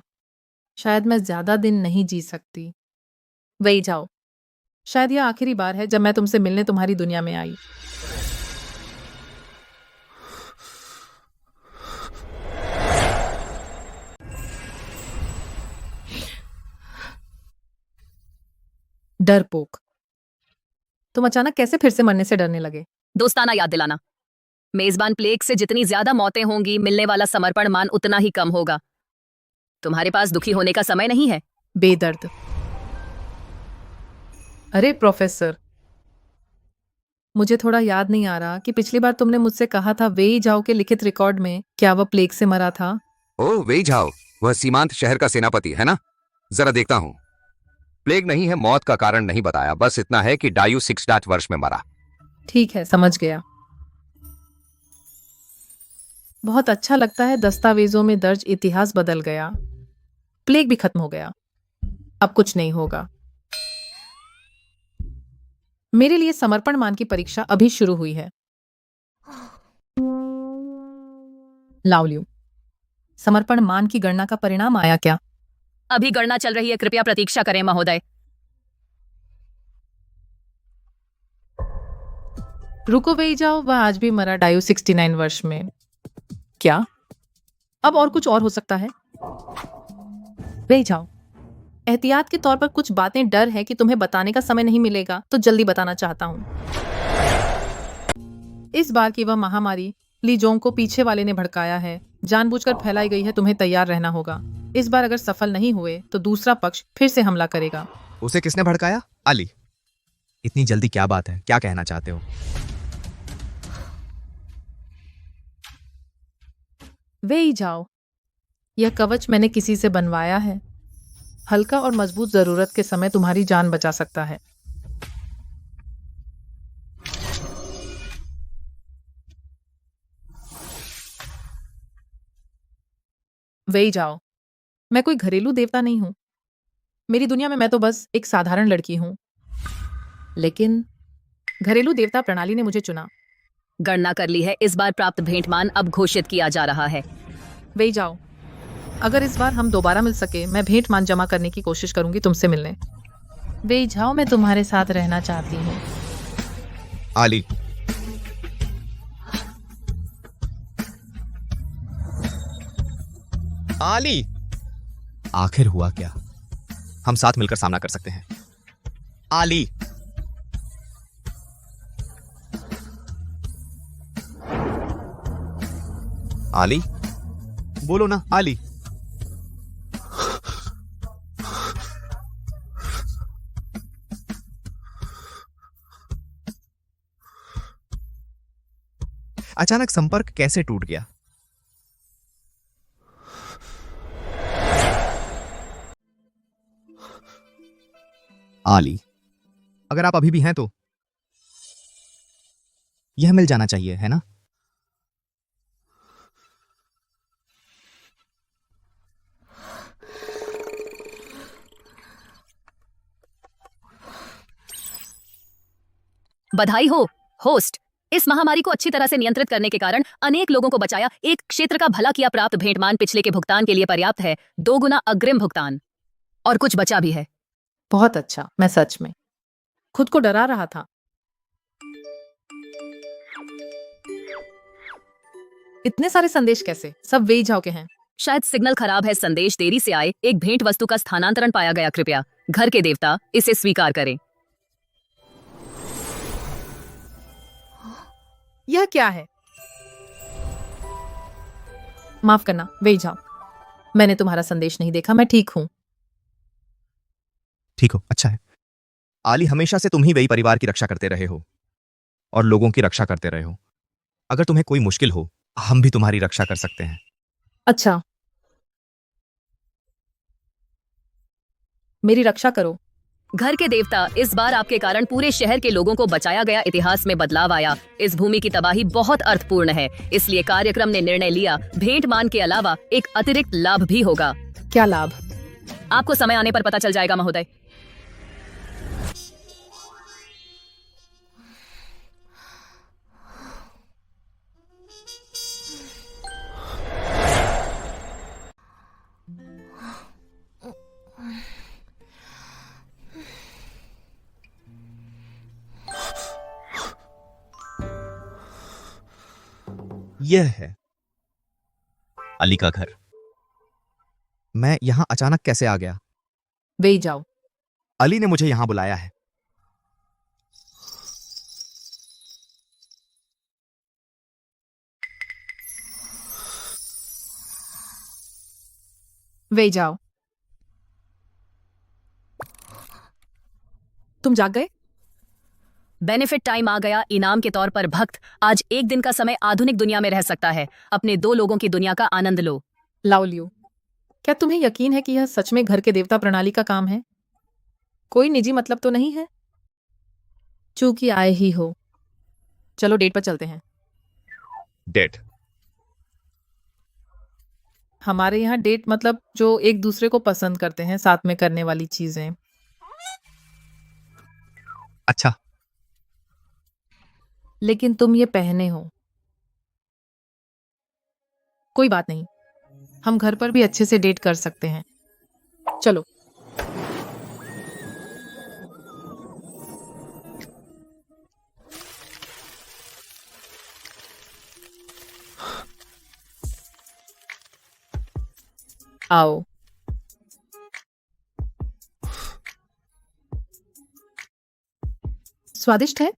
शायद मैं ज्यादा दिन नहीं जी सकती। वही जाओ, शायद यह आखिरी बार है जब मैं तुमसे मिलने तुम्हारी दुनिया में आई। डरपोक, तुम अचानक कैसे फिर से मरने से डरने लगे? दोस्ताना याद दिलाना। मेजबान प्लेग से जितनी ज्यादा मौतें होंगी, मिलने वाला समर्पण मान उतना ही कम होगा। तुम्हारे पास दुखी होने का समय नहीं है। बेदर्द। अरे प्रोफेसर, मुझे थोड़ा याद नहीं आ रहा कि पिछली बार तुमने मुझसे कहा था वेई जाओ के लिखित रिकॉर्ड में क्या वह प्लेग से मरा था? ओ वेई झाओ, वह सीमांत शहर का सेनापति है ना? जरा देखता हूं। प्लेग नहीं है, मौत का कारण नहीं बताया, बस इतना है कि डायू 6 वर्ष में मरा। ठीक है, समझ गया। बहुत अच्छा लगता है, दस्तावेजों में दर्ज इतिहास बदल गया। प्लेग भी खत्म हो गया। अब कुछ नहीं होगा। मेरे लिए समर्पण मान की परीक्षा अभी शुरू हुई है। लाओलियू, समर्पण मान की गणना का परिणाम आया क्या? अभी गणना चल रही है, कृपया प्रतीक्षा करें महोदय। रुको वे जाओ, वह आज भी मरा डायू 69 वर्ष में। क्या अब और कुछ और हो सकता है? वे जाओ, एहतियात के तौर पर कुछ बातें डर है कि तुम्हें बताने का समय नहीं मिलेगा, तो जल्दी बताना चाहता हूं। इस बार की वह महामारी लीजोंग को पीछे वाले ने भड़काया है, जानबूझकर फैलाई गई है। तुम्हें तैयार रहना होगा। इस बार अगर सफल नहीं हुए तो दूसरा पक्ष फिर से हमला करेगा। उसे किसने भड़काया? अली। इतनी जल्दी क्या बात है? क्या कहना चाहते हो? वे ही जाओ। यह कवच मैंने किसी से बनवाया है। हल्का और मजबूत जरूरत के समय तुम्हारी जान बचा सकता है। वे ही जाओ। मैं कोई घरेलू देवता नहीं हूं। मेरी दुनिया में मैं तो बस एक साधारण लड़की हूं। लेकिन घरेलू देवता प्रणाली ने मुझे चुना। गणना कर ली है। इस बार प्राप्त भेंटमान अब घोषित किया जा रहा है। वे ही जाओ। अगर इस बार हम दोबारा मिल सके, मैं भेंट मान जमा करने की कोशिश करूंगी तुमसे मिलने। वे ही जाओ, मैं तुम्हारे साथ रहना चाहती हूँ। आली। आली। आखिर हुआ क्या? हम साथ मिलकर सामना कर सकते हैं। आली। आली, बोलो ना आली। अचानक संपर्क कैसे टूट गया? आली, अगर आप अभी भी हैं तो यह मिल जाना चाहिए, है ना? बधाई हो होस्ट। इस महामारी को अच्छी तरह से नियंत्रित करने के कारण अनेक लोगों को बचाया। एक क्षेत्र का भला किया। प्राप्त भेंटमान पिछले के भुगतान के लिए पर्याप्त है। 2 गुना अग्रिम भुगतान। और कुछ बचा भी है। बहुत अच्छा। मैं सच में खुद को डरा रहा था। इतने सारे संदेश कैसे? सब वे ही जाओ के हैं। शायद सिग्नल खराब है। संदेश देरी से आए। एक भेंट वस्तु का स्थानांतरण पाया गया। कृपया घर के देवता इसे स्वीकार करें। यह क्या है? माफ करना, वे ही जाओ। मैंने तुम्हारा संदेश नहीं देखा। मैं ठीक हूं। ठीक हो, अच्छा है। आली, हमेशा से तुम ही वही परिवार की रक्षा करते रहे हो और लोगों की रक्षा करते रहे हो। अगर तुम्हें कोई मुश्किल हो, हम भी तुम्हारी रक्षा कर सकते हैं। अच्छा, मेरी रक्षा करो। घर के देवता, इस बार आपके कारण पूरे शहर के लोगों को बचाया गया। इतिहास में बदलाव आया। इस भूमि की तबाही बहुत अर्थपूर्ण है। इसलिए कार्यक्रम ने निर्णय लिया भेंट मान के अलावा एक अतिरिक्त लाभ भी होगा। क्या लाभ? आपको समय आने पर पता चल जाएगा महोदय। यह है अली का घर। मैं यहां अचानक कैसे आ गया? वे ही जाओ। अली ने मुझे यहां बुलाया है। वे ही जाओ। तुम जाग गए? बेनिफिट टाइम आ गया। इनाम के तौर पर भक्त आज एक दिन का समय आधुनिक दुनिया में रह सकता है। अपने 2 लोगों की दुनिया का आनंद लो। लाओलियो, क्या तुम्हें यकीन है कि यह सच में घर के देवता प्रणाली का काम है? कोई निजी मतलब तो नहीं है? चूंकि आए ही हो, चलो डेट पर चलते हैं। डेट? हमारे यहाँ डेट मतलब जो एक दूसरे को पसंद करते हैं, साथ में करने वाली चीजें। अच्छा, लेकिन तुम ये पहने हो। कोई बात नहीं, हम घर पर भी अच्छे से डेट कर सकते हैं। चलो। आओ। स्वादिष्ट है?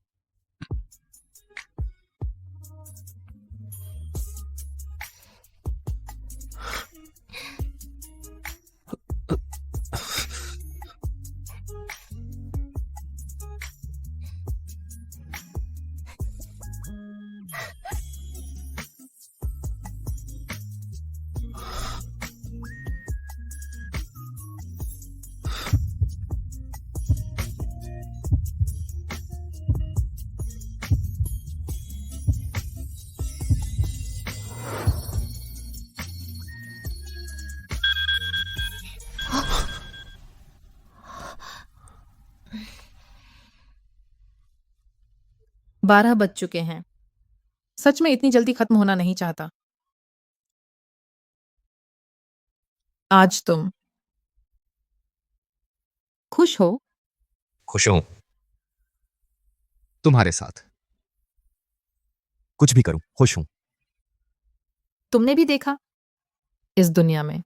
12 बज चुके हैं। सच में इतनी जल्दी खत्म होना नहीं चाहता। आज तुम खुश हो? खुश हूं तुम्हारे साथ। कुछ भी करूं खुश हूं। तुमने भी देखा, इस दुनिया में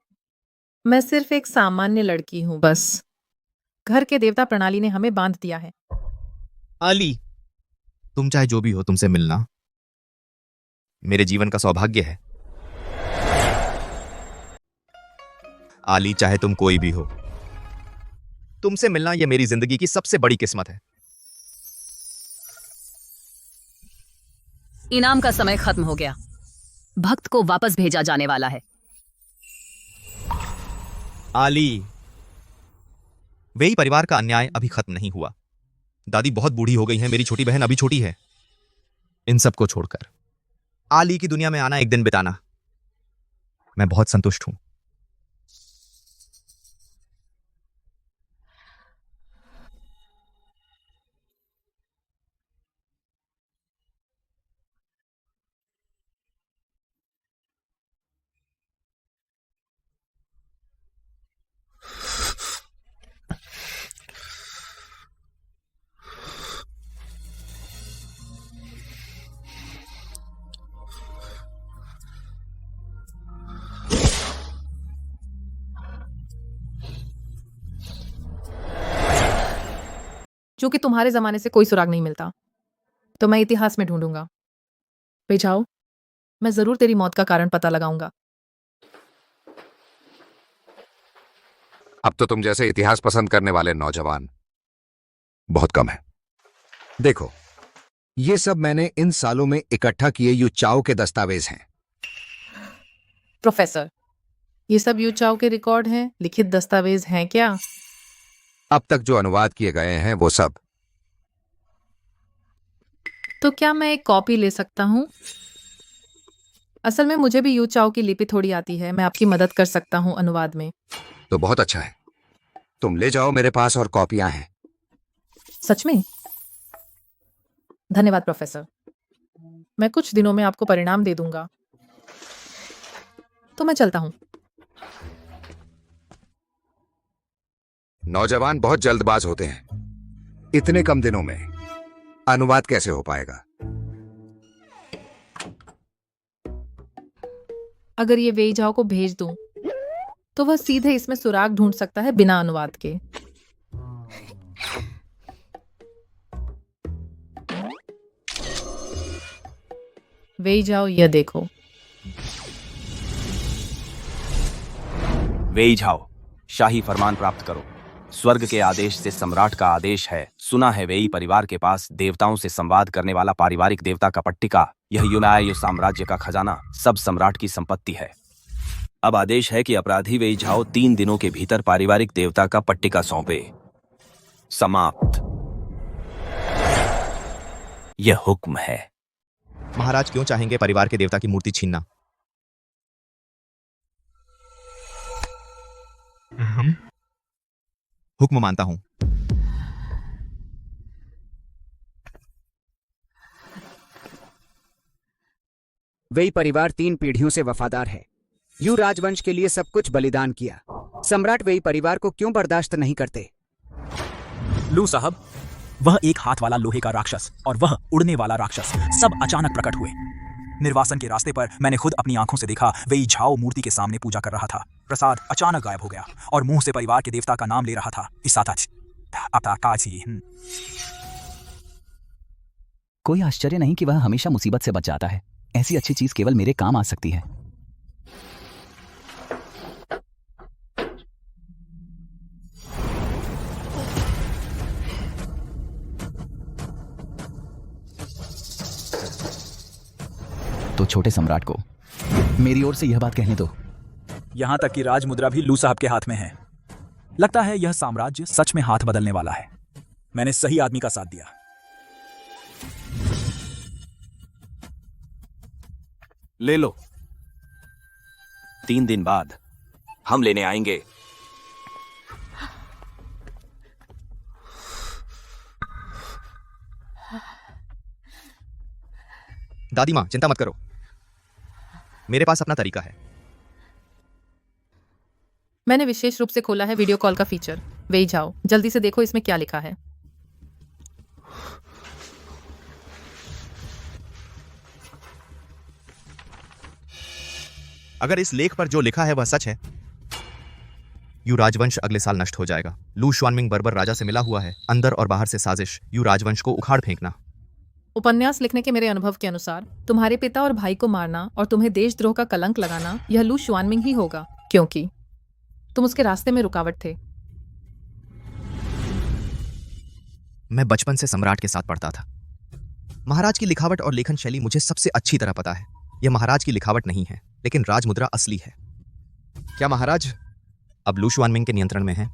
मैं सिर्फ एक सामान्य लड़की हूं बस। घर के देवता प्रणाली ने हमें बांध दिया है। आली, तुम चाहे जो भी हो, तुमसे मिलना मेरे जीवन का सौभाग्य है। आली, चाहे तुम कोई भी हो, तुमसे मिलना यह मेरी जिंदगी की सबसे बड़ी किस्मत है। इनाम का समय खत्म हो गया। भक्त को वापस भेजा जाने वाला है। आली, वेई परिवार का अन्याय अभी खत्म नहीं हुआ। दादी बहुत बूढ़ी हो गई है, मेरी छोटी बहन अभी छोटी है। इन सब को छोड़कर आली की दुनिया में आना, एक दिन बिताना, मैं बहुत संतुष्ट हूं। जो कि तुम्हारे जमाने से कोई सुराग नहीं मिलता, तो मैं इतिहास में ढूंढूंगा। बेचाओ, मैं जरूर तेरी मौत का कारण पता लगाऊंगा। अब तो तुम जैसे इतिहास पसंद करने वाले नौजवान बहुत कम है। देखो, ये सब मैंने इन सालों में इकट्ठा किए यू चाओ के दस्तावेज हैं। प्रोफेसर, ये सब यू चाओ के रिकॉर्ड हैं, लिखित दस्तावेज हैं क्या? अब तक जो अनुवाद किए गए हैं वो सब। तो क्या मैं एक कॉपी ले सकता हूं? असल में मुझे भी यू चाओ की लिपि थोड़ी आती है, मैं आपकी मदद कर सकता हूं अनुवाद में। तो बहुत अच्छा है, तुम ले जाओ, मेरे पास और कॉपियां हैं। सच में? धन्यवाद प्रोफेसर। मैं कुछ दिनों में आपको परिणाम दे दूंगा। तो मैं चलता हूं। नौजवान बहुत जल्दबाज होते हैं। इतने कम दिनों में अनुवाद कैसे हो पाएगा? अगर ये वेई झाओ को भेज दूं, तो वह सीधे इसमें सुराग ढूंढ सकता है बिना अनुवाद के। वेई झाओ, यह देखो। वेई झाओ, शाही फरमान प्राप्त करो। स्वर्ग के आदेश से सम्राट का आदेश है। सुना है वेई परिवार के पास देवताओं से संवाद करने वाला पारिवारिक देवता का पट्टिका, यह यूनाय साम्राज्य का खजाना सब सम्राट की संपत्ति है। अब आदेश है कि अपराधी वेई झाओ 3 दिनों के भीतर पारिवारिक देवता का पट्टिका सौंपे। समाप्त। यह हुक्म है। महाराज क्यों चाहेंगे परिवार के देवता की मूर्ति छीनना? हुक्म मानता हूं। वेई परिवार 3 पीढ़ियों से वफादार है। यू राजवंश के लिए सब कुछ बलिदान किया। सम्राट वेई परिवार को क्यों बर्दाश्त नहीं करते? लू साहब, वह एक हाथ वाला लोहे का राक्षस और वह उड़ने वाला राक्षस सब अचानक प्रकट हुए। निर्वासन के रास्ते पर मैंने खुद अपनी आंखों से देखा, वेई झाओ मूर्ति के सामने पूजा कर रहा था। प्रसाद अचानक गायब हो गया और मुंह से परिवार के देवता का नाम ले रहा था। कोई आश्चर्य नहीं कि वह हमेशा मुसीबत से बच जाता है। ऐसी अच्छी चीज केवल मेरे काम आ सकती है। तो छोटे सम्राट को मेरी ओर से यह बात कहने दो। यहां तक कि राज मुद्रा भी लू साहब के हाथ में है। लगता है यह साम्राज्य सच में हाथ बदलने वाला है। मैंने सही आदमी का साथ दिया। ले लो। 3 दिन बाद हम लेने आएंगे। दादी माँ चिंता मत करो, मेरे पास अपना तरीका है। मैंने विशेष रूप से खोला है वीडियो कॉल का फीचर। वे जाओ, जल्दी से देखो इसमें क्या लिखा है। अगर इस लेख पर जो लिखा है वह सच है, यू राजवंश अगले साल नष्ट हो जाएगा। लू शुआनमिंग बर्बर राजा से मिला हुआ है। अंदर और बाहर से साजिश, यू राजवंश को उखाड़ फेंकना। उपन्यास लिखने के मेरे अनुभव के अनुसार तुम्हारे पिता और भाई को मारना और तुम्हें देशद्रोह का कलंक लगाना यह लू शुआनमिंग ही होगा, क्योंकि तुम उसके रास्ते में रुकावट थे। मैं बचपन से सम्राट के साथ पढ़ता था। महाराज की लिखावट और लेखन शैली मुझे सबसे अच्छी तरह पता है। यह महाराज की लिखावट नहीं है, लेकिन राजमुद्रा असली है। क्या महाराज अब लू शुआनमिंग के नियंत्रण में है?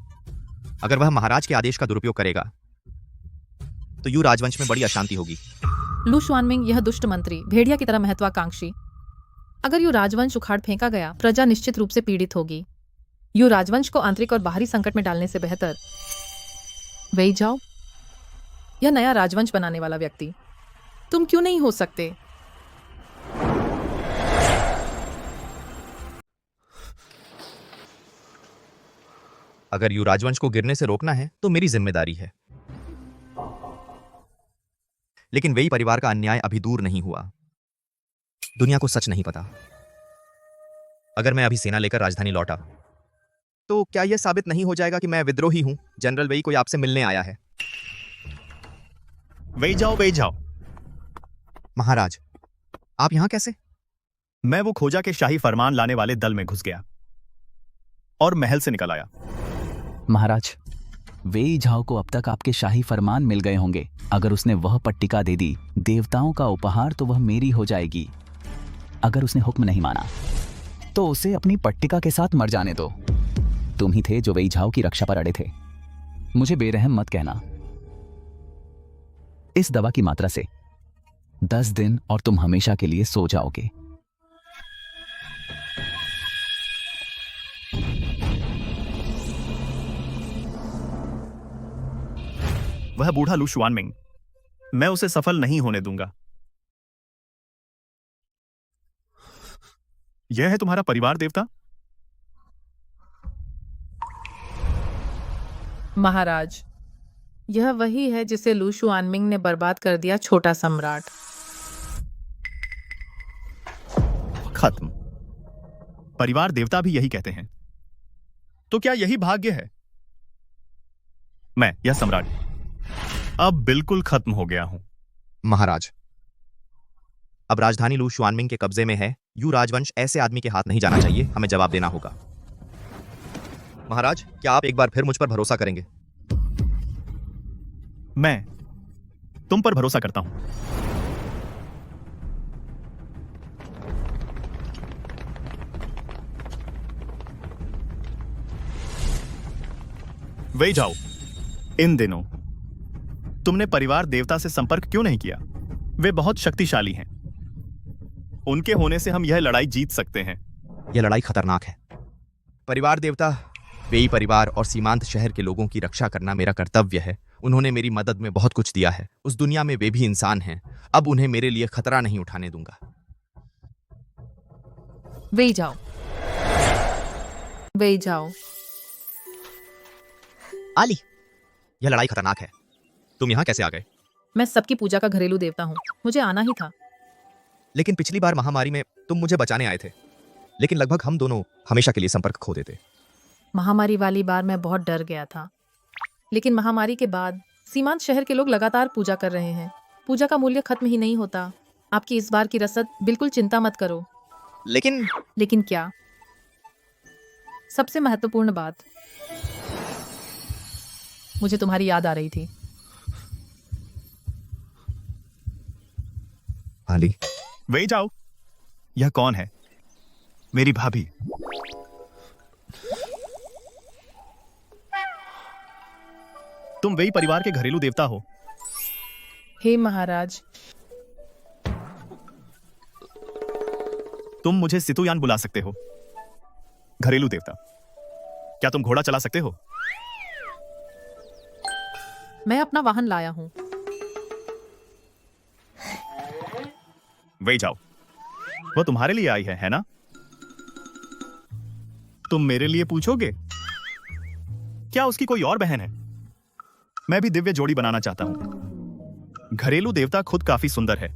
अगर वह महाराज के आदेश का दुरुपयोग करेगा तो यू राजवंश में बड़ी अशांति होगी। लू शुआनमिंग यह दुष्ट मंत्री, भेड़िया की तरह महत्वाकांक्षी। अगर यू राजवंश उखाड़ फेंका गया, प्रजा निश्चित रूप से पीड़ित होगी। यू राजवंश को आंतरिक और बाहरी संकट में डालने से बेहतर वही जाओ, यह नया राजवंश बनाने वाला व्यक्ति तुम क्यों नहीं हो सकते? अगर यू राजवंश को गिरने से रोकना है तो मेरी जिम्मेदारी है, लेकिन वेई परिवार का अन्याय अभी दूर नहीं हुआ। दुनिया को सच नहीं पता। अगर मैं अभी सेना लेकर राजधानी लौटा तो क्या यह साबित नहीं हो जाएगा कि मैं विद्रोही हूं? जनरल वेई कोई आपसे मिलने आया है। वेई जाओ, वेई जाओ। महाराज, आप यहां कैसे? मैं वो खोजा के शाही फरमान लाने वाले दल में घुस गया और महल से निकल आया। महाराज, वेई झाओ को अब तक आपके शाही फरमान मिल गए होंगे। अगर उसने वह पट्टिका दे दी देवताओं का उपहार तो वह मेरी हो जाएगी। अगर उसने हुक्म नहीं माना तो उसे अपनी पट्टिका के साथ मर जाने दो। तुम ही थे जो वेई झाओ की रक्षा पर अड़े थे। मुझे बेरहम मत कहना। इस दवा की मात्रा से 10 दिन और तुम हमेशा के लिए सो जाओगे। वह बूढ़ा लू शुआनमिंग, मैं उसे सफल नहीं होने दूंगा। यह है तुम्हारा परिवार देवता? महाराज, यह वही है जिसे लू शुआनमिंग ने बर्बाद कर दिया, छोटा सम्राट। खत्म। परिवार देवता भी यही कहते हैं। तो क्या यही भाग्य है? मैं यह सम्राट अब बिल्कुल खत्म हो गया हूं। महाराज, अब राजधानी लू शुआनमिंग के कब्जे में है। यू राजवंश ऐसे आदमी के हाथ नहीं जाना चाहिए। हमें जवाब देना होगा। महाराज, क्या आप एक बार फिर मुझ पर भरोसा करेंगे? मैं तुम पर भरोसा करता हूं। वे जाओ, इन दिनों तुमने परिवार देवता से संपर्क क्यों नहीं किया? वे बहुत शक्तिशाली हैं। उनके होने से हम यह लड़ाई जीत सकते हैं। यह लड़ाई खतरनाक है। परिवार देवता, वेई परिवार और सीमांत शहर के लोगों की रक्षा करना मेरा कर्तव्य है। उन्होंने मेरी मदद में बहुत कुछ दिया है। उस दुनिया में वे भी इंसान हैं। अब उन्हें मेरे लिए खतरा नहीं उठाने दूंगा। वे जाओ, वे जाओ। आली, यह लड़ाई खतरनाक है। तुम यहां कैसे आ गए? मैं सबकी पूजा का घरेलू देवता हूँ, मुझे आना ही था। लेकिन पिछली बार महामारी में तुम मुझे बचाने आए थे, लेकिन लगभग हम दोनों हमेशा के लिए संपर्क खो देते। महामारी वाली बार मैं बहुत डर गया था, लेकिन महामारी के बाद सीमांत शहर के लोग लगातार पूजा कर रहे हैं। पूजा का मूल्य खत्म ही नहीं होता। आपकी इस बार की रसद, बिल्कुल चिंता मत करो। लेकिन क्या? सबसे महत्वपूर्ण बात, मुझे तुम्हारी याद आ रही थी। आली, वे जाओ। यह कौन है? मेरी भाभी। तुम वेई परिवार के घरेलू देवता हो। हे महाराज, तुम मुझे सितुयान बुला सकते हो। घरेलू देवता, क्या तुम घोड़ा चला सकते हो? मैं अपना वाहन लाया हूं। वही जाओ, वो तुम्हारे लिए आई है ना? तुम मेरे लिए पूछोगे? क्या उसकी कोई और बहन है? मैं भी दिव्य जोड़ी बनाना चाहता हूं। घरेलू देवता खुद काफी सुंदर है।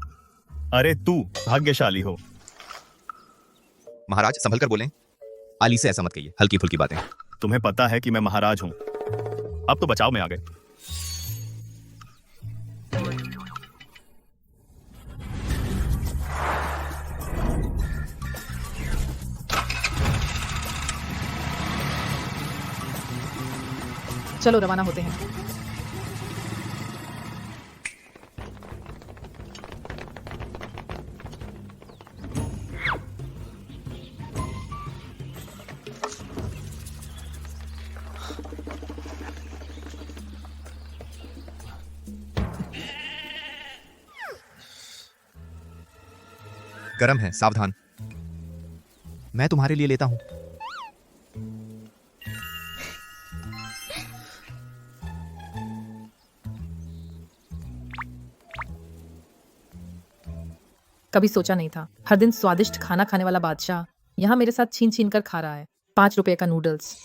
अरे तू भाग्यशाली हो। महाराज संभल कर बोलें, आली से ऐसा मत कहिए, हल्की फुल्की बातें। तुम्हें पता है कि मैं महाराज हूं। अब तो बचाव में आ गए। चलो रवाना होते हैं। गरम है, सावधान। मैं तुम्हारे लिए लेता हूं। कभी सोचा नहीं था हर दिन स्वादिष्ट खाना खाने वाला बादशाह यहाँ मेरे साथ छीन छीन कर खा रहा है। 5 रुपए का नूडल्स।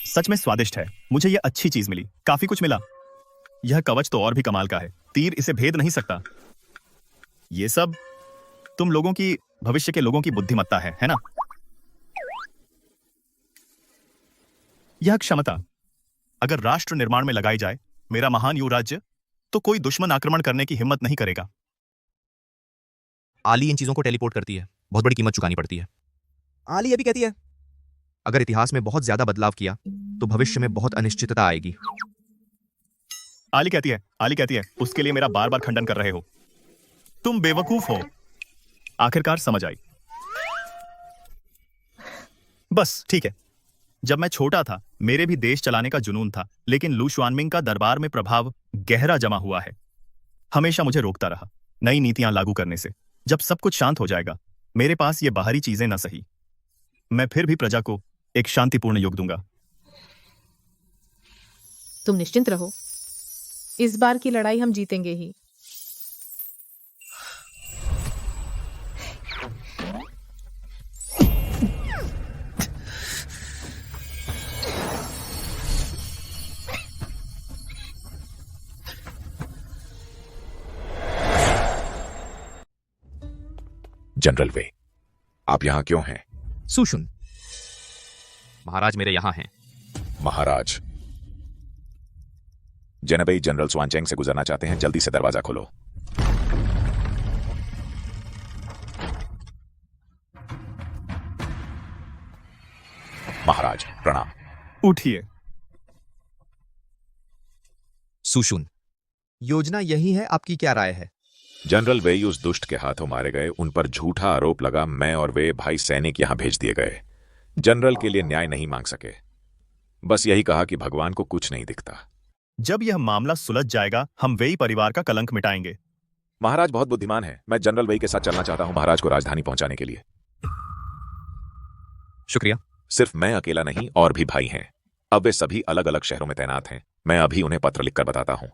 सच में स्वादिष्ट है। मुझे ये अच्छी चीज मिली, काफी कुछ मिला। यह कवच तो और भी कमाल का है, तीर इसे भेद नहीं सकता। ये सब तुम लोगों की, भविष्य के लोगों की बुद्धिमत्ता है ना? यह क्षमता अगर राष्ट्र निर्माण में लगाई जाए, मेरा महान युवराज्य, तो कोई दुश्मन आक्रमण करने की हिम्मत नहीं करेगा। आली इन चीजों को टेलीपोर्ट करती है, बहुत बड़ी कीमत चुकानी पड़ती है। आली अभी कहती है अगर इतिहास में बहुत ज्यादा बदलाव किया तो भविष्य में बहुत अनिश्चितता आएगी। आली कहती है उसके लिए मेरा बार बार खंडन कर रहे हो। तुम बेवकूफ हो। आखिरकार समझ आई। बस ठीक है। जब मैं छोटा था मेरे भी देश चलाने का जुनून था, लेकिन लू शुआनमिंग का दरबार में प्रभाव गहरा जमा हुआ है। हमेशा मुझे रोकता रहा नई नीतियां लागू करने से। जब सब कुछ शांत हो जाएगा, मेरे पास ये बाहरी चीजें न सही, मैं फिर भी प्रजा को एक शांतिपूर्ण युग दूंगा। तुम निश्चिंत रहो, इस बार की लड़ाई हम जीतेंगे ही। जनरल वे, आप यहां क्यों हैं? सुशुन, महाराज मेरे यहां हैं। महाराज, जेनेबई जनरल स्वानचेंग से गुजरना चाहते हैं, जल्दी से दरवाजा खोलो। महाराज प्रणाम। उठिए। सुशुन, योजना यही है, आपकी क्या राय है? जनरल वे उस दुष्ट के हाथों मारे गए, उन पर झूठा आरोप लगा, मैं और वे भाई सैनिक यहां भेज दिए गए। जनरल के लिए न्याय नहीं मांग सके, बस यही कहा कि भगवान को कुछ नहीं दिखता। जब यह मामला सुलझ जाएगा, हम वेई परिवार का कलंक मिटाएंगे। महाराज बहुत बुद्धिमान है, मैं जनरल वेई के साथ चलना चाहता हूं महाराज को राजधानी पहुंचाने के लिए। शुक्रिया। सिर्फ मैं अकेला नहीं, और भी भाई हैं। अब वे सभी अलग अलग शहरों में तैनात हैं। मैं अभी उन्हें पत्र लिखकर बताता हूं।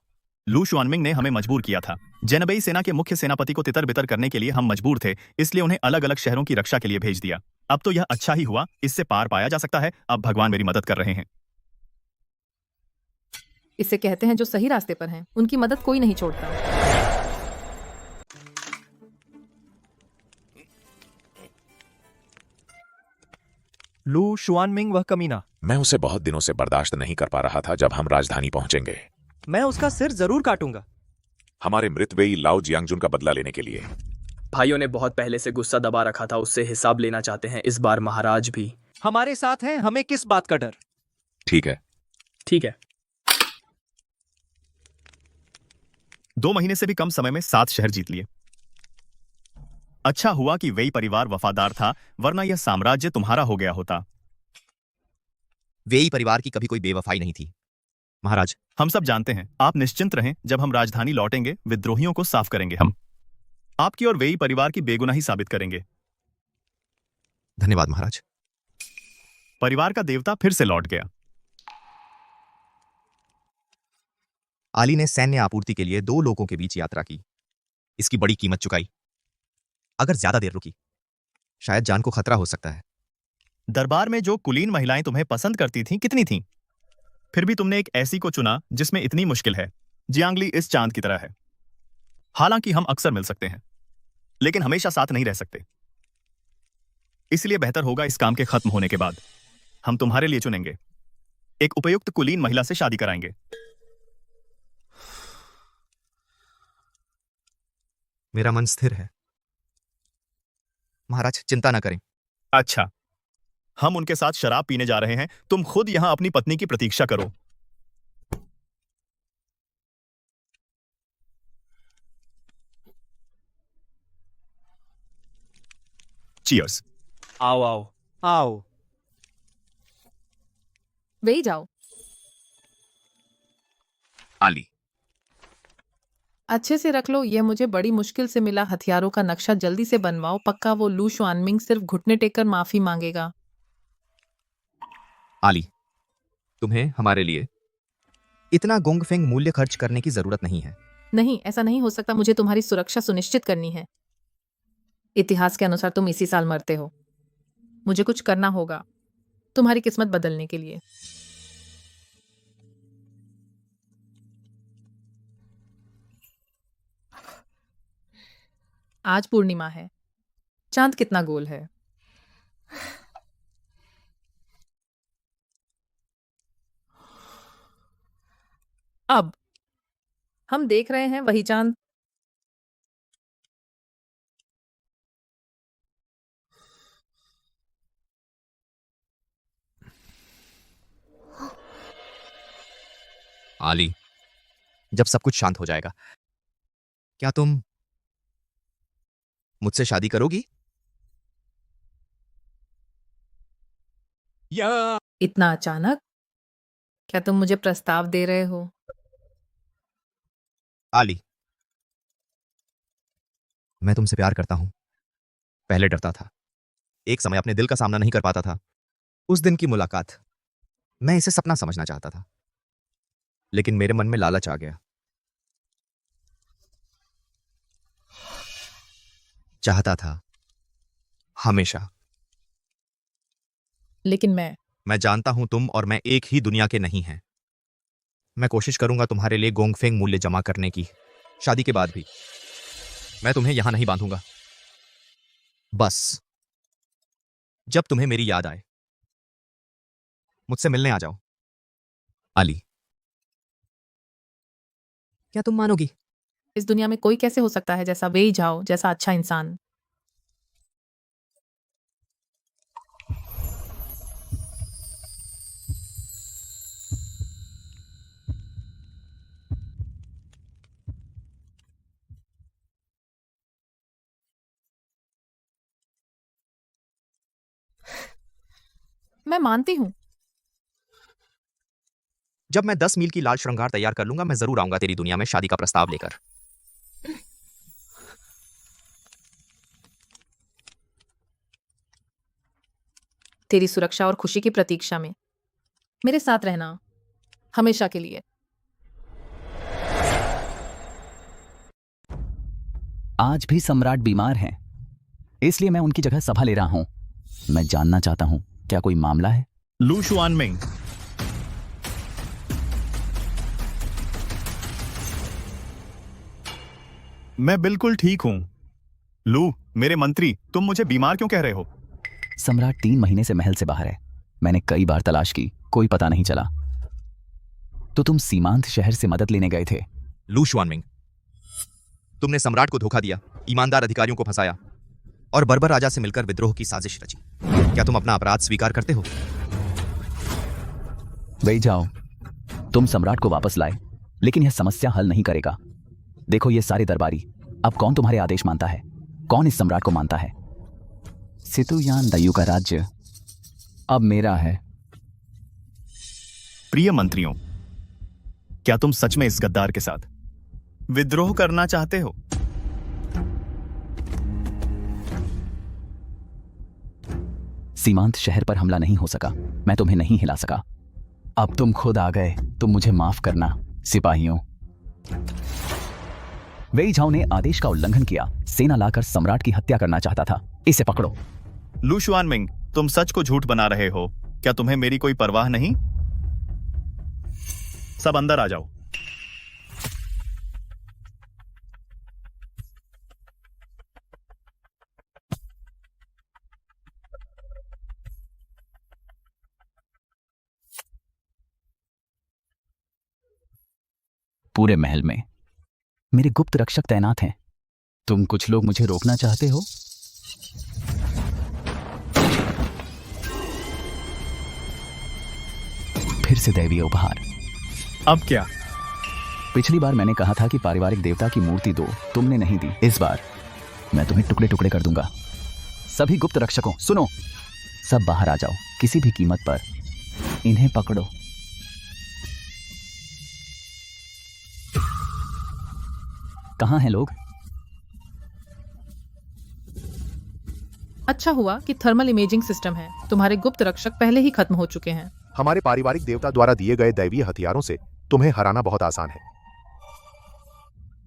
लू शुआनमिंग ने हमें मजबूर किया था। जेनेबई सेना के मुख्य सेनापति को तितर बितर करने के लिए हम मजबूर थे, इसलिए उन्हें अलग अलग शहरों की रक्षा के लिए भेज दिया। अब तो यह अच्छा ही हुआ, इससे पार पाया जा सकता है। अब भगवान मेरी मदद कर रहे हैं। इसे कहते हैं जो सही रास्ते पर हैं, उनकी मदद कोई नहीं छोड़ता। लू शुआनमिंग वह कमीना, मैं उसे बहुत दिनों से बर्दाश्त नहीं कर पा रहा था। जब हम राजधानी पहुंचेंगे, मैं उसका सिर जरूर काटूंगा। हमारे मृत वेई लाओ जियांगजुन का बदला लेने के लिए। भाइयों ने बहुत पहले से गुस्सा दबा रखा था, उससे हिसाब लेना चाहते हैं। इस बार महाराज भी हमारे साथ हैं, हमें किस बात का डर। ठीक है। ठीक है। 2 महीने से भी कम समय में 7 शहर जीत लिए। अच्छा हुआ कि वेई परिवार वफादार था, वरना यह साम्राज्य तुम्हारा हो गया होता। वेई परिवार की कभी कोई बेवफाई नहीं थी महाराज। हम सब जानते हैं। आप निश्चिंत रहें, जब हम राजधानी लौटेंगे विद्रोहियों को साफ करेंगे। हम आपकी और वेई परिवार की बेगुनाही साबित करेंगे। धन्यवाद महाराज। परिवार का देवता फिर से लौट गया। आली ने सैन्य आपूर्ति के लिए 2 लोगों के बीच यात्रा की, इसकी बड़ी कीमत चुकाई। अगर ज्यादा देर रुकी, शायद जान को खतरा हो सकता है। दरबार में जो कुलीन महिलाएं तुम्हें पसंद करती थीं, कितनी थीं? फिर भी तुमने एक ऐसी को चुना जिसमें इतनी मुश्किल है। जियांगली इस चांद की तरह है। हालांकि हम अक्सर मिल सकते हैं, लेकिन हमेशा साथ नहीं रह सकते। इसलिए बेहतर होगा इस काम के खत्म होने के बाद हम तुम्हारे लिए चुनेंगे, एक उपयुक्त कुलीन महिला से शादी कराएंगे। मेरा मन स्थिर है महाराज, चिंता ना करें। अच्छा, हम उनके साथ शराब पीने जा रहे हैं। तुम खुद यहां अपनी पत्नी की प्रतीक्षा करो। चीयर्स। आओ आओ आओ। वे जाओ। आली, अच्छे से रख लो, यह मुझे बड़ी मुश्किल से मिला हथियारों का नक्शा जल्दी से बनवाओ। पक्का वो लू शुआनमिंग सिर्फ घुटने टेक कर माफी मांगेगा। आली, तुम्हें हमारे लिए इतना गोंगफेंग मूल्य खर्च करने की जरूरत नहीं है। नहीं, ऐसा नहीं हो सकता। मुझे तुम्हारी सुरक्षा सुनिश्चित करनी है। इतिहास के अनुसार तुम इसी साल मरते हो। मुझे कुछ करना होगा तुम्हारी किस्मत बदलने के लिए। आज पूर्णिमा है। चांद कितना गोल है। अब हम देख रहे हैं वही चांद। आली, जब सब कुछ शांत हो जाएगा, क्या तुम मुझसे शादी करोगी? या इतना अचानक? क्या तुम मुझे प्रस्ताव दे रहे हो? आली, मैं तुमसे प्यार करता हूं। पहले डरता था, एक समय अपने दिल का सामना नहीं कर पाता था। उस दिन की मुलाकात, मैं इसे सपना समझना चाहता था, लेकिन मेरे मन में लालच आ गया। चाहता था हमेशा। लेकिन मैं जानता हूं तुम और मैं एक ही दुनिया के नहीं हैं। मैं कोशिश करूंगा तुम्हारे लिए गोंगफेंग मूल्य जमा करने की। शादी के बाद भी मैं तुम्हें यहां नहीं बांधूंगा। बस जब तुम्हें मेरी याद आए, मुझसे मिलने आ जाओ। आली, क्या तुम मानोगी? इस दुनिया में कोई कैसे हो सकता है जैसा वेई झाओ जैसा अच्छा इंसान। मैं मानती हूं। जब मैं 10 मील की लाल श्रृंगार तैयार कर लूंगा, मैं जरूर आऊंगा तेरी दुनिया में शादी का प्रस्ताव लेकर। तेरी सुरक्षा और खुशी की प्रतीक्षा में मेरे साथ रहना हमेशा के लिए। आज भी सम्राट बीमार हैं, इसलिए मैं उनकी जगह सभा ले रहा हूं। मैं जानना चाहता हूं, क्या कोई मामला है? लू शुआनमिंग, मैं बिल्कुल ठीक हूं। लू, मेरे मंत्री, तुम मुझे बीमार क्यों कह रहे हो? सम्राट 3 महीने से महल से बाहर है। मैंने कई बार तलाश की, कोई पता नहीं चला। तो तुम सीमांत शहर से मदद लेने गए थे? लू शुआनमिंग, तुमने सम्राट को धोखा दिया, ईमानदार अधिकारियों को फंसाया और बर्बर राजा से मिलकर विद्रोह की साजिश रची। क्या तुम अपना अपराध स्वीकार करते हो? वही जाओ, तुम सम्राट को वापस लाए, लेकिन यह समस्या हल नहीं करेगा। देखो ये सारे दरबारी, अब कौन तुम्हारे आदेश मानता है? कौन इस सम्राट को मानता है? सितुयान दयू का राज्य अब मेरा है। प्रिय मंत्रियों, क्या तुम सच में इस गद्दार के साथ विद्रोह करना चाहते हो? सीमांत शहर पर हमला नहीं हो सका, मैं तुम्हें नहीं हिला सका। अब तुम खुद आ गए, तुम मुझे माफ करना। सिपाहियों, वेई झाओ ने आदेश का उल्लंघन किया, सेना लाकर सम्राट की हत्या करना चाहता था। इसे पकड़ो। लू शुआनमिंग, तुम सच को झूठ बना रहे हो। क्या तुम्हें मेरी कोई परवाह नहीं? सब अंदर आ जाओ। पूरे महल में मेरे गुप्त रक्षक तैनात हैं। तुम कुछ लोग मुझे रोकना चाहते हो? फिर से दैवीय उपहार। अब क्या? पिछली बार मैंने कहा था कि पारिवारिक देवता की मूर्ति दो, तुमने नहीं दी। इस बार मैं तुम्हें टुकड़े टुकड़े कर दूंगा। सभी गुप्त रक्षकों सुनो, सब बाहर आ जाओ। किसी भी कीमत पर इन्हें पकड़ो। कहां हैं लोग? अच्छा हुआ कि थर्मल इमेजिंग सिस्टम है। तुम्हारे गुप्त रक्षक पहले ही खत्म हो चुके हैं। हमारे पारिवारिक देवता द्वारा दिए गए दैवीय हथियारों से तुम्हें हराना बहुत आसान है।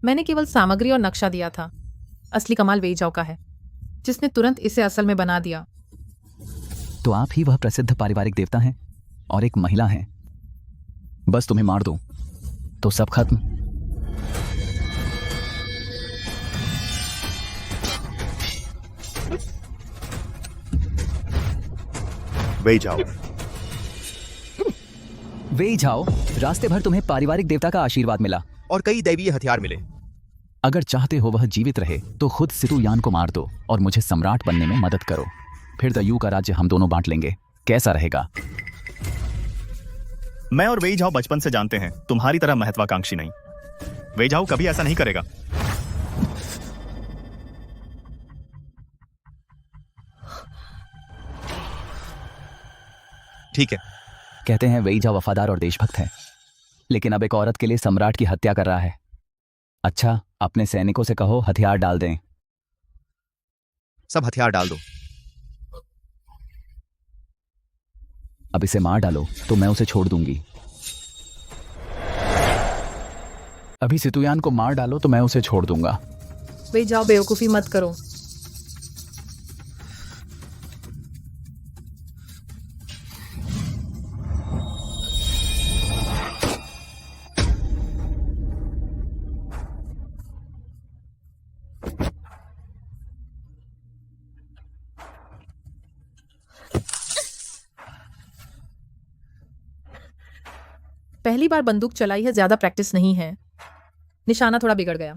मैंने केवल सामग्री और नक्शा दिया था। असली कमाल वेई झाओ का है, जिसने तुरंत इसे असल में बना दिया। तो आप ही वह प्रसिद्ध पारिवारिक देवता हैं और एक महिला हैं। बस तुम्हें मार दूं तो सब खत्म। वेई झाओ, वेई झाओ, रास्ते भर तुम्हें पारिवारिक देवता का आशीर्वाद मिला और कई दैवीय हथियार मिले। अगर चाहते हो वह जीवित रहे तो खुद सितु यान को मार दो और मुझे सम्राट बनने में मदद करो। फिर द यू का राज्य हम दोनों बांट लेंगे। कैसा रहेगा? मैं और वेई झाओ बचपन से जानते हैं, तुम्हारी तरह महत्वाकांक्षी नहीं। वेई झाओ कभी ऐसा नहीं करेगा। ठीक है। कहते हैं वेई झाओ वफादार और देशभक्त है, लेकिन अब एक औरत के लिए सम्राट की हत्या कर रहा है। अच्छा, अपने सैनिकों से कहो हथियार डाल दें। सब हथियार डाल दो। अब इसे मार डालो तो मैं उसे छोड़ दूंगी। अभी सितुयान को मार डालो तो मैं उसे छोड़ दूंगा। वेई झाओ, बेवकूफी मत करो। पहली बार बंदूक चलाई है, ज्यादा प्रैक्टिस नहीं है। निशाना थोड़ा बिगड़ गया।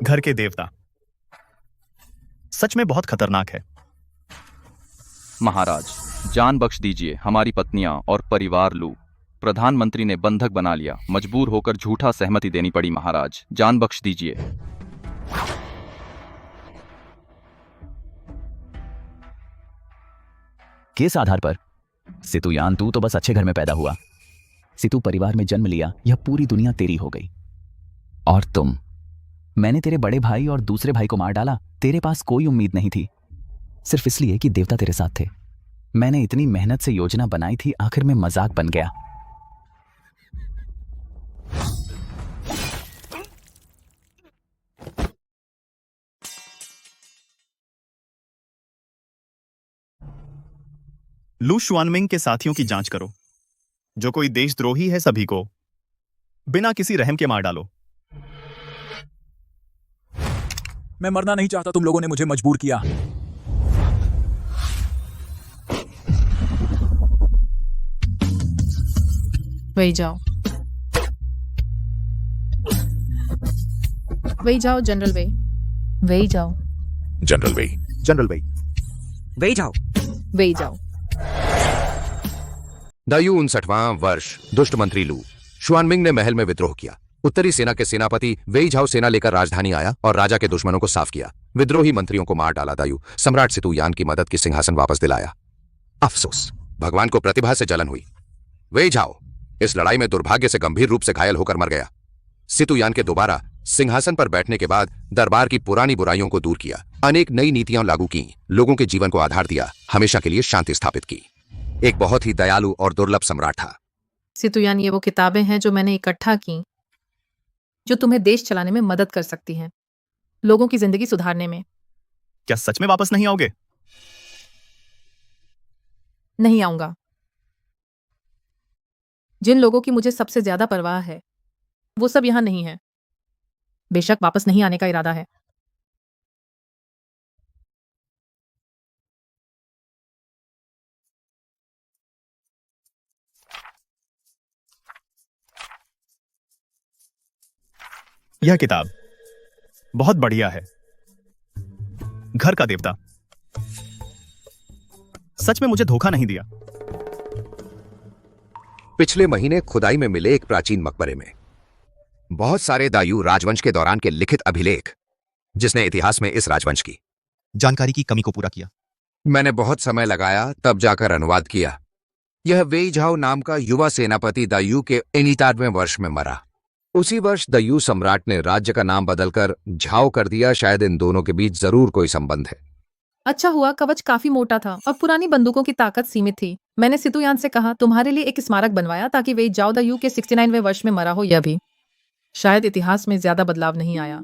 घर के देवता सच में बहुत खतरनाक है। महाराज, जान बख्श दीजिए। हमारी पत्नियां और परिवार लू प्रधानमंत्री ने बंधक बना लिया। मजबूर होकर झूठा सहमति देनी पड़ी। महाराज, जान बख्श दीजिए। किस आधार पर? सितुयान, तू तो बस अच्छे घर में पैदा हुआ। सितु परिवार में जन्म लिया, यह पूरी दुनिया तेरी हो गई। और तुम, मैंने तेरे बड़े भाई और दूसरे भाई को मार डाला। तेरे पास कोई उम्मीद नहीं थी, सिर्फ इसलिए कि देवता तेरे साथ थे। मैंने इतनी मेहनत से योजना बनाई थी, आखिर में मजाक बन गया। लू शुआनमिंग के साथियों की जांच करो। जो कोई देशद्रोही है सभी को बिना किसी रहम के मार डालो। मैं मरना नहीं चाहता, तुम लोगों ने मुझे मजबूर किया। वेई झाओ, वेई झाओ, जनरल वेई। वेई झाओ, जनरल वेई। जनरल वेई। वेई झाओ, वेई झाओ। दायु 59वां वर्ष। दुष्ट मंत्री लू शुआनमिंग ने महल में विद्रोह किया। उत्तरी सेना के सेनापति वेई झाओ सेना लेकर राजधानी आया और राजा के दुश्मनों को साफ किया। विद्रोही मंत्रियों को मार डाला। दायु सम्राट सितु यान की मदद की सिंहासन वापस दिलाया। अफसोस, भगवान को प्रतिभा से जलन हुई। वेई झाओ इस लड़ाई में दुर्भाग्य से गंभीर रूप से घायल होकर मर गया। सितु यान के दोबारा सिंहासन पर बैठने के बाद दरबार की पुरानी बुराइयों को दूर किया, अनेक नई नीतियां लागू की, लोगों के जीवन को आधार दिया, हमेशा के लिए शांति स्थापित की। एक बहुत ही दयालु और दुर्लभ सम्राट था। सितुयान, ये वो किताबें हैं जो मैंने इकट्ठा की, जो तुम्हें देश चलाने में मदद कर सकती हैं, लोगों की जिंदगी सुधारने में। क्या सच में वापस नहीं आओगे? नहीं आऊंगा। जिन लोगों की मुझे सबसे ज्यादा परवाह है वो सब यहां नहीं है। बेशक वापस नहीं आने का इरादा है। यह किताब बहुत बढ़िया है। घर का देवता सच में मुझे धोखा नहीं दिया। पिछले महीने खुदाई में मिले एक प्राचीन मकबरे में बहुत सारे दायु राजवंश के दौरान के लिखित अभिलेख, जिसने इतिहास में इस राजवंश की जानकारी की कमी को पूरा किया। मैंने बहुत समय लगाया, तब जाकर अनुवाद किया। यह वेई झाओ नाम का युवा सेनापति दायु के 69वें वर्ष में मरा। उसी वर्ष दायु सम्राट ने राज्य का नाम बदलकर झाओ कर दिया। शायद इन दोनों के बीच जरूर कोई संबंध है। अच्छा हुआ कवच काफी मोटा था और पुरानी बंदूकों की ताकत सीमित थी। मैंने सितुयान से कहा, तुम्हारे लिए एक स्मारक बनवाया ताकि वे जाओ दायु के 69वें वर्ष में मरा हो। यह भी शायद इतिहास में ज्यादा बदलाव नहीं आया।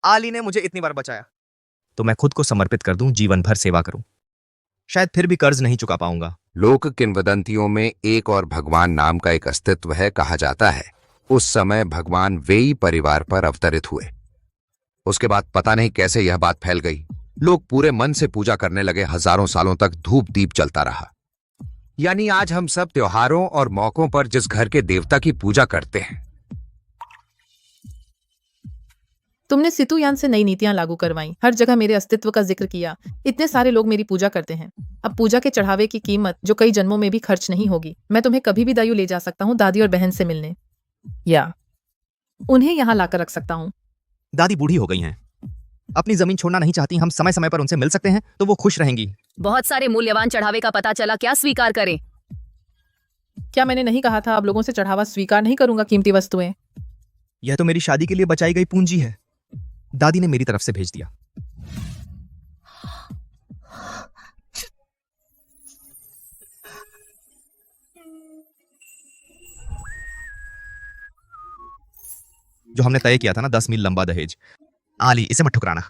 आली ने मुझे इतनी बार बचाया तो मैं खुद को समर्पित कर दूं, जीवन भर सेवा करूं। शायद फिर भी कर्ज नहीं चुका पाऊंगा। लोक किंवदंतियों में एक और भगवान नाम का एक अस्तित्व है। कहा जाता है उस समय भगवान वेई परिवार पर अवतरित हुए। उसके बाद पता नहीं कैसे यह बात फैल गई। लोग पूरे मन से पूजा करने लगे। हजारों सालों तक धूप दीप चलता रहा। यानी आज हम सब त्योहारों और मौकों पर जिस घर के देवता की पूजा करते हैं। तुमने सितुयान से नई नीतियां लागू करवाई, हर जगह मेरे अस्तित्व का जिक्र किया। इतने सारे लोग मेरी पूजा करते हैं। अब पूजा के चढ़ावे की कीमत जो कई जन्मों में भी खर्च नहीं होगी। मैं तुम्हें कभी भी दायु ले जा सकता हूँ, दादी और बहन से मिलने, या उन्हें यहाँ लाकर रख सकता हूँ। दादी बूढ़ी हो गई हैं, अपनी जमीन छोड़ना नहीं चाहती। हम समय समय पर उनसे मिल सकते हैं तो वो खुश रहेंगी। बहुत सारे मूल्यवान चढ़ावे का पता चला, क्या स्वीकार करें? क्या मैंने नहीं कहा था अब लोगों से चढ़ावा स्वीकार नहीं करूंगा? कीमती वस्तुएं, यह तो मेरी शादी के लिए बचाई गई पूंजी है। दादी ने मेरी तरफ से भेज दिया। जो हमने तय किया था ना, 10 मील लंबा दहेज। आली, इसे मत ठुकराना।